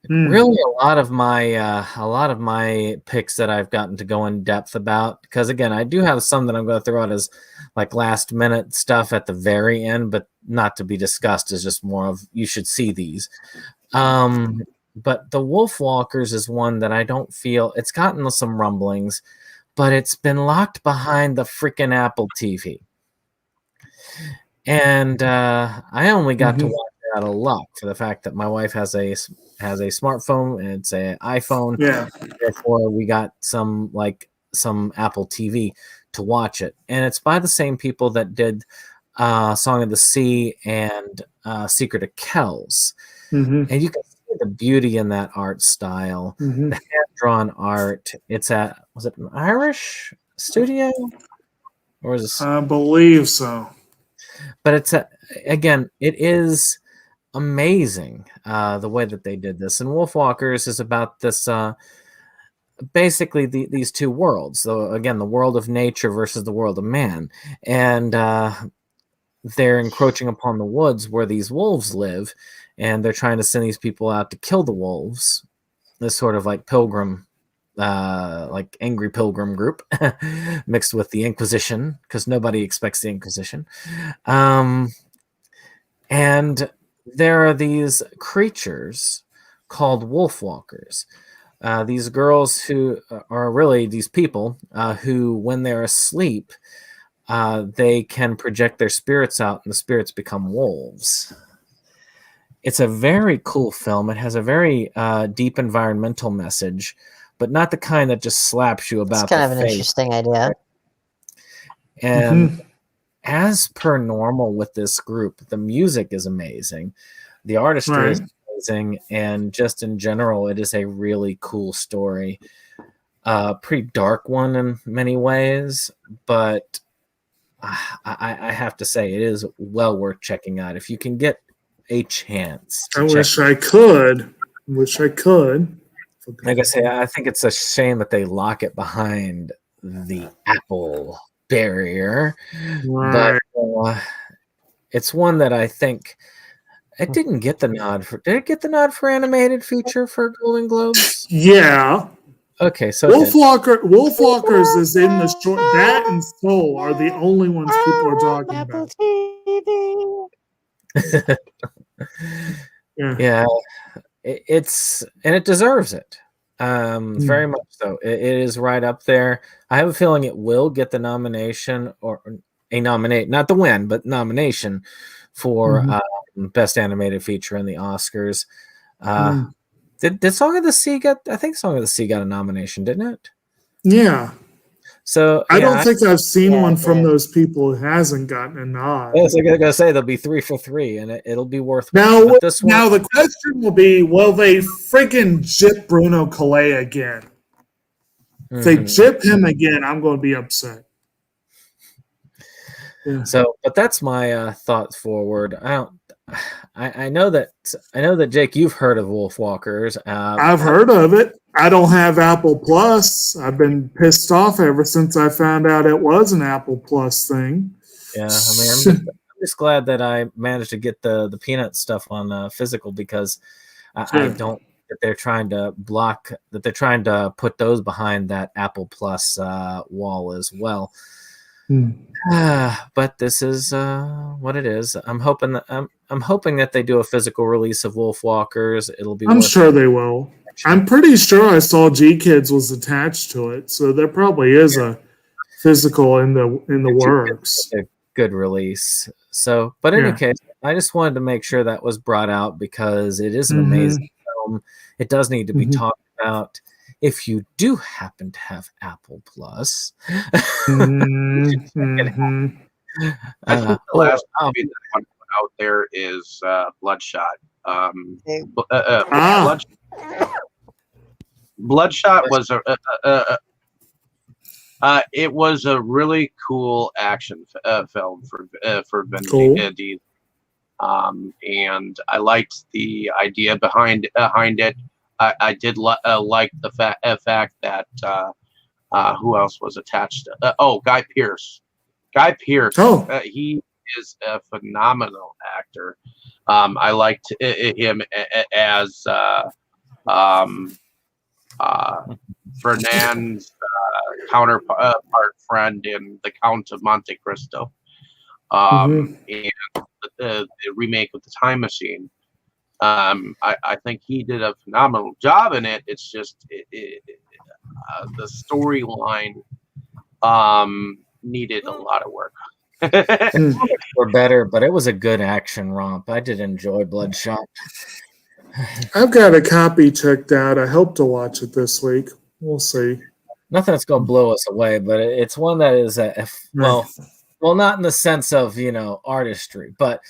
Really, a lot of my picks that I've gotten to go in depth about, because again, I do have some that I'm going to throw out as like last minute stuff at the very end, but not to be discussed, is just more of you should see these. But the Wolf Walkers is one that I don't feel it's gotten some rumblings, but it's been locked behind the freaking Apple TV. And I only got to watch it out of luck for the fact that my wife has a smartphone and it's an iPhone. Yeah. Therefore, we got some Apple TV to watch it. And it's by the same people that did Song of the Sea and Secret of Kells. And you can see the beauty in that art style, the hand-drawn art. Was it an Irish studio? Or was it? I believe so. But it is amazing the way that they did this. And Wolfwalkers is about this basically these two worlds. So again, the world of nature versus the world of man. And they're encroaching upon the woods where these wolves live, and they're trying to send these people out to kill the wolves. This sort of like pilgrim, like angry pilgrim group mixed with the Inquisition, because nobody expects the Inquisition. And there are these creatures called Wolfwalkers. These girls who are really these people who, when they're asleep, they can project their spirits out, and the spirits become wolves. It's a very cool film. It has a very deep environmental message, but not the kind that just slaps you about the face. It's kind of an interesting idea. And as per normal with this group, the music is amazing. The artistry is amazing. And just in general, it is a really cool story. Pretty dark one in many ways, but I have to say it is well worth checking out. If you can get a chance I to check. wish I could. Like I say, I think it's a shame that they lock it behind the Apple barrier, Right. but it's one that I think it didn't get the nod for. Did it get the nod for animated feature for Golden Globes? Yeah. Okay, so it did. Wolfwalkers is in the short. That and Soul are the only ones people are talking about. Yeah. Yeah, it's and it deserves it. Very much so. It is right up there. I have a feeling it will get the nomination or a nominate, not the win, but nomination for best animated feature in the Oscars. Did Song of the Sea get? I think Song of the Sea got a nomination, didn't it? Yeah. So I don't think I've seen one from did. those people who hasn't gotten a nod. I was gonna say they'll be 3 for 3, and it'll be worth. Now, But this one, now the question will be: will they friggin' jip Bruno Calais again? If they jip him again, I'm going to be upset. Yeah. So, but that's my thought forward. I know that Jake, you've heard of Wolfwalkers. I've heard of it. I don't have Apple Plus. I've been pissed off ever since I found out it was an Apple Plus thing. Yeah, I mean, I'm just glad that I managed to get the peanut stuff on physical, because I don't that they're trying to block that they're trying to put those behind that Apple Plus wall as well. But this is what it is. I'm hoping that they do a physical release of Wolfwalkers. It'll be. I'm sure they will. I'm pretty sure I saw G Kids was attached to it, so there probably is a physical in the works. A good release. So, but in any case, I just wanted to make sure that was brought out because it is an amazing film. It does need to be talked about. If you do happen to have Apple Plus, I think the last movie that I want to put out there is Bloodshot. Bloodshot was it was a really cool action film for Vin Diesel. And I liked the idea behind it. I did like the fact that who else was attached? Guy Pearce. He is a phenomenal actor. I liked him as Fernand's counterpart friend in The Count of Monte Cristo, and the remake of The Time Machine. I think he did a phenomenal job in it. It's just the storyline needed a lot of work. Or better, but it was a good action romp. I did enjoy Bloodshot. I've got a copy checked out. I hope to watch it this week. We'll see. Nothing that's going to blow us away, but it's one that is well, not in the sense of artistry, but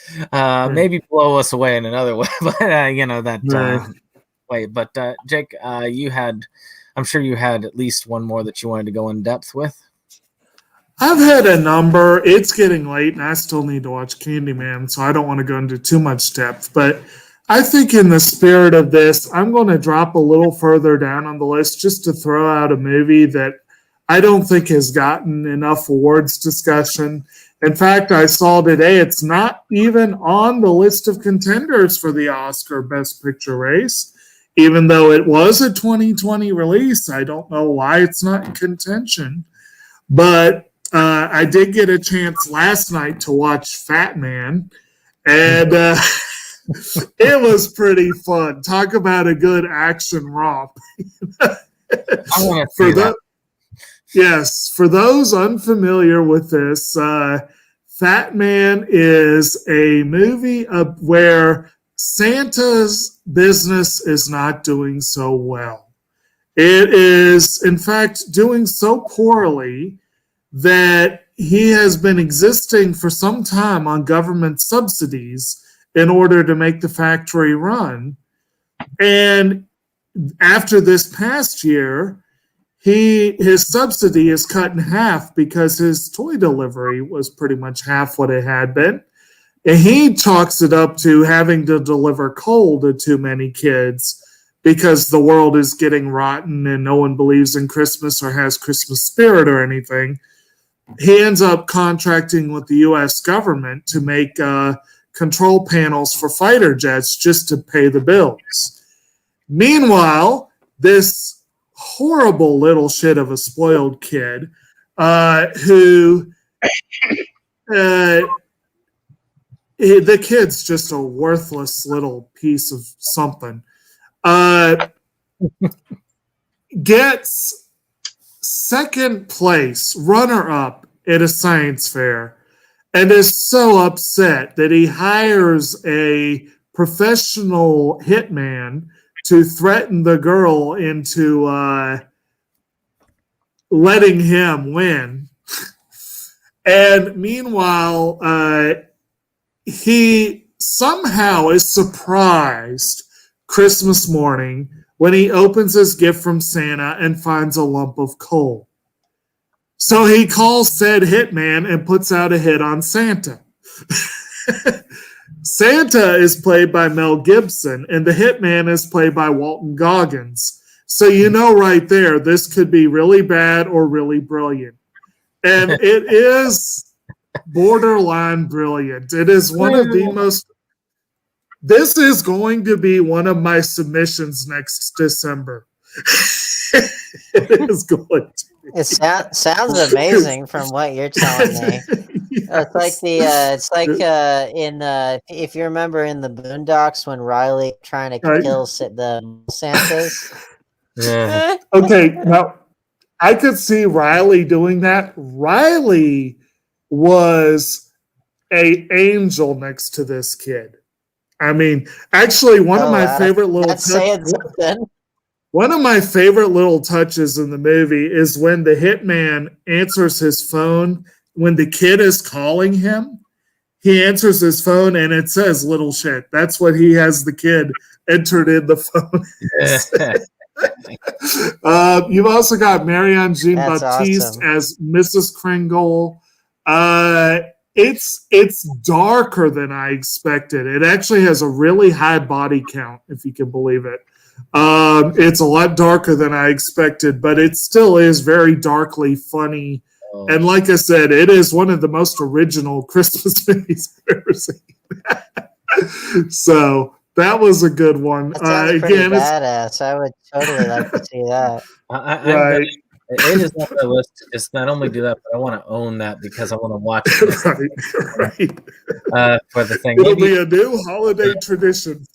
maybe blow us away in another way. But way. But Jake, I'm sure you had at least one more that you wanted to go in depth with. I've had a number. It's getting late, and I still need to watch Candyman, so I don't want to go into too much depth. But I think in the spirit of this, I'm going to drop a little further down on the list just to throw out a movie that I don't think has gotten enough awards discussion. In fact, I saw today it's not even on the list of contenders for the Oscar Best Picture race, even though it was a 2020 release. I don't know why it's not in contention. But I did get a chance last night to watch Fat Man, and it was pretty fun. Talk about a good action romp. I want to see that. Yes, for those unfamiliar with this, Fat Man is a movie where Santa's business is not doing so well. It is, in fact, doing so poorly that he has been existing for some time on government subsidies in order to make the factory run. And after this past year, his subsidy is cut in half because his toy delivery was pretty much half what it had been. And he talks it up to having to deliver coal to too many kids because the world is getting rotten and no one believes in Christmas or has Christmas spirit or anything. He ends up contracting with the U.S. government to make control panels for fighter jets just to pay the bills. Meanwhile, this horrible little shit of a spoiled kid who the kid's just a worthless little piece of something, gets second place, runner up at a science fair, and is so upset that he hires a professional hitman to threaten the girl into letting him win. And meanwhile, he somehow is surprised Christmas morning when he opens his gift from Santa and finds a lump of coal. So he calls said hitman and puts out a hit on Santa. Santa is played by Mel Gibson, and the hitman is played by Walton Goggins. So you know right there, this could be really bad or really brilliant. And it is borderline brilliant. It is one of the most... This is going to be one of my submissions next December. It is going to be. It sounds amazing from what you're telling me. Yes. It's like in if you remember in the Boondocks when Riley trying to kill the Santas. Yeah. Okay, now I could see Riley doing that. Riley was an angel next to this kid. I mean, actually, one of my favorite little touches in the movie is when the hitman answers his phone when the kid is calling him. He answers his phone and it says "little shit." That's what he has the kid entered in the phone. You've also got Marianne Jean-Baptiste as Mrs. Kringle. It's darker than I expected. It actually has a really high body count, if you can believe it. It's a lot darker than I expected, but it still is very darkly funny. Oh. And like I said, it is one of the most original Christmas movies I've ever seen. So that was a good one. That sounds pretty badass. I would totally like to see that. Right. It is on my list to just not only do that, but I want to own that because I want to watch it. Right. For the thing. It'll be a new holiday tradition.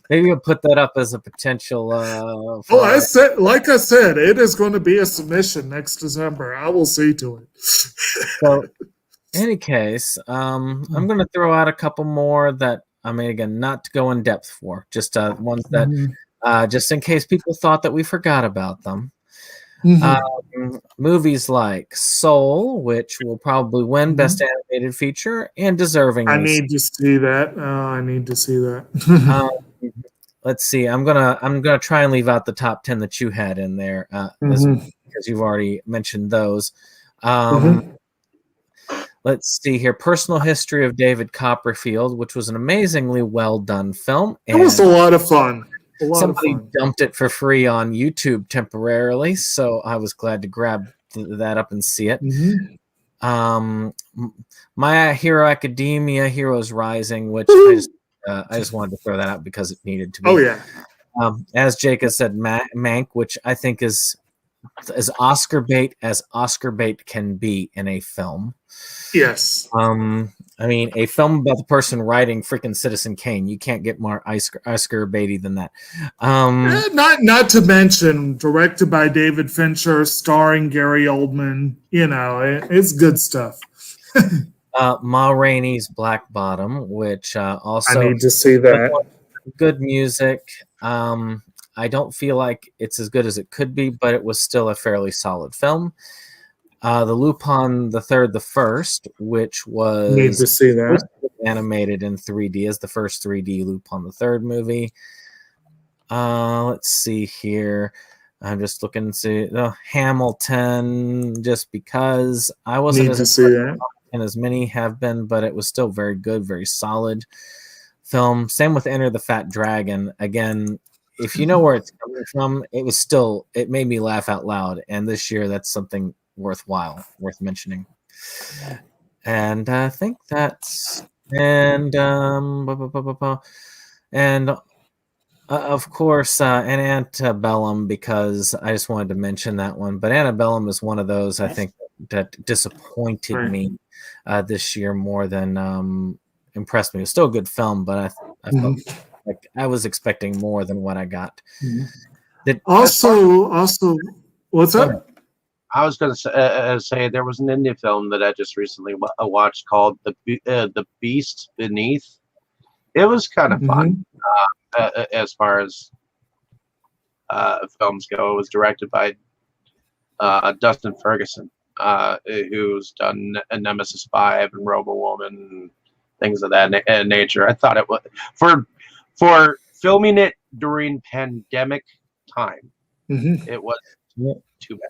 Maybe we'll put that up as a potential. Like I said, it is going to be a submission next December. I will see to it. So, in any case, I'm going to throw out a couple more that I mean, again, not to go in depth for, just ones that, just in case people thought that we forgot about them. Movies like Soul, which will probably win Best Animated Feature, and deserving. I need to see that. I need to see that. Let's see. I'm gonna try and leave out the top 10 that you had in there, because you've already mentioned those. Let's see here. Personal History of David Copperfield, which was an amazingly well done film. It was a lot of fun. Somebody dumped it for free on YouTube temporarily, so I was glad to grab that up and see it. My Hero Academia, Heroes Rising, which I just wanted to throw that out because it needed to be. Oh yeah. As Jake has said, Mank, which I think is as Oscar bait as Oscar bait can be in a film. Yes. I mean, a film about the person writing freaking Citizen Kane. You can't get more Oscar baity than that. Not to mention directed by David Fincher, starring Gary Oldman. You know, it's good stuff. Ma Rainey's Black Bottom, which also I need to see that. Good music. I don't feel like it's as good as it could be, but it was still a fairly solid film. The Lupin III, the First, which was need to see that animated in 3D as the first 3D Lupin III movie. Let's see here. I'm just looking to see Hamilton, just because I wasn't need to see that. and as many have been, but it was still very good, very solid film. Same with Enter the Fat Dragon. Again, if you know where it's coming from, it made me laugh out loud. And this year, that's something worth mentioning. And I think that's of course, and Antebellum, because I just wanted to mention that one. But Antebellum is one of those I think that disappointed me this year more than impressed me. It was still a good film, but I felt like I was expecting more than what I got. Also, what's up? I was going to say there was an indie film that I just recently watched called The Beast Beneath. It was kind of fun as far as films go. It was directed by Dustin Ferguson, who's done Nemesis 5 and Robo-Woman and things of that nature. I thought it was for filming it during pandemic time. It was too bad.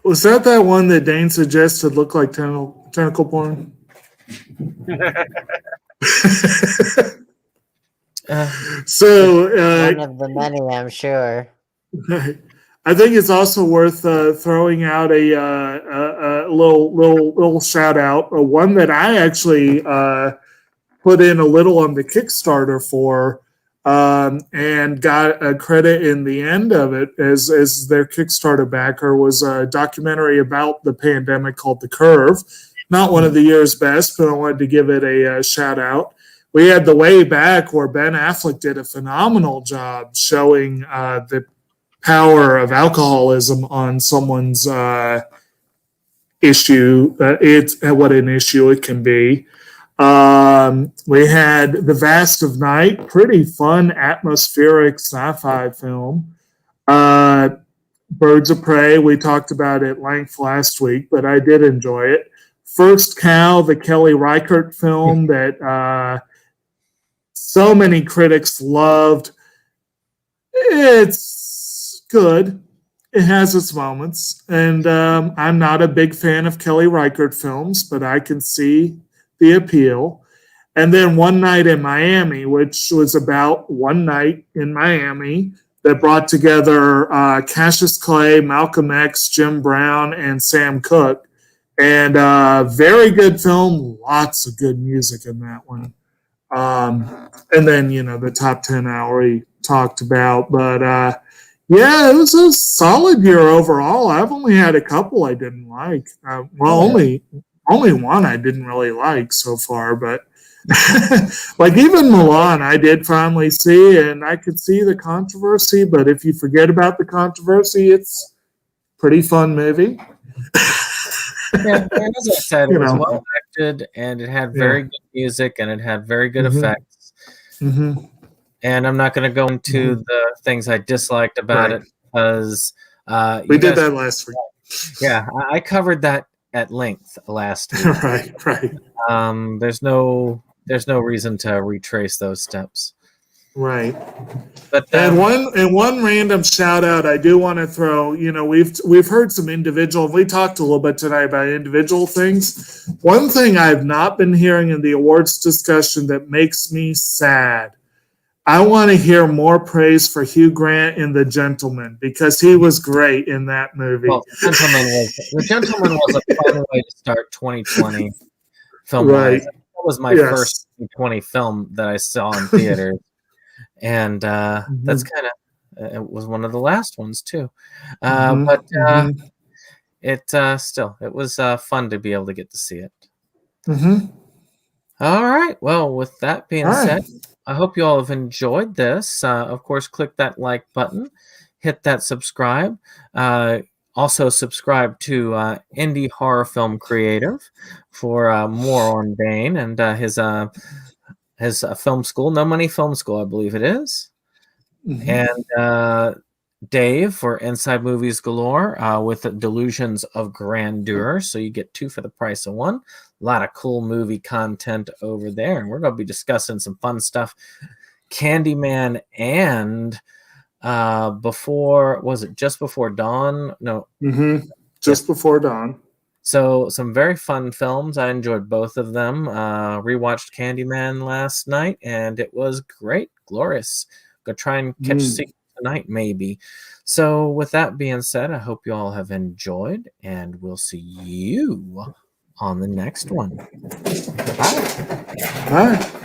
Was that one that Dane suggested looked like tentacle porn? So one of the many, I'm sure. I think it's also worth throwing out a little shout out. One that I actually put in a little on the Kickstarter for, and got a credit in the end of it as their Kickstarter backer, was a documentary about the pandemic called The Curve. Not one of the year's best, but I wanted to give it a shout out. We had The Way Back, where Ben Affleck did a phenomenal job showing the power of alcoholism on someone's issue. It's what an issue it can be. We had The Vast of Night, pretty fun, atmospheric sci-fi film. Birds of Prey, we talked about at length last week, but I did enjoy it. First Cow, the Kelly Reichardt film that so many critics loved. It's good. It has its moments. And I'm not a big fan of Kelly Reichardt films, but I can see the appeal. And then One Night in Miami, which was about one night in Miami that brought together Cassius Clay, Malcolm X, Jim Brown, and Sam Cooke. And very good film, lots of good music in that one. And then, the top 10 hour we talked about. But yeah, it was a solid year overall. I've only had a couple I didn't like. Only one I didn't really like so far. But like even Milan, I did finally see, and I could see the controversy. But if you forget about the controversy, it's a pretty fun movie. Yeah, as I said, it was well acted, and it had very good music, and it had very good effects. And I'm not going to go into the things I disliked about it, because we did that last week. Yeah, I covered that at length last week. Right. There's no reason to retrace those steps. Right. But and one random shout out I do want to throw, we've heard some individual, we talked a little bit tonight about individual things. One thing I've not been hearing in the awards discussion that makes me sad, I want to hear more praise for Hugh Grant in The Gentleman, because he was great in that movie. Well, The Gentleman was a fun way to start 2020 film. Right. That was my first 2020 film that I saw in theaters. And that's kind of, it was one of the last ones too. But it was fun to be able to get to see it. All right. Well, with that being said, I hope you all have enjoyed this. Of course, click that like button, hit that subscribe. Also subscribe to Indie Horror Film Creative for more on Dane and his film school, No Money Film School, I believe it is. And Dave for Inside Movies Galore with Delusions of Grandeur. So you get two for the price of one. A lot of cool movie content over there. And we're going to be discussing some fun stuff. Candyman and Just Before Dawn? No. Just Before Dawn. So some very fun films. I enjoyed both of them. Rewatched Candyman last night, and it was great, glorious. Go try and catch Secret tonight, maybe. So with that being said, I hope you all have enjoyed, and we'll see you on the next one. Bye. Bye.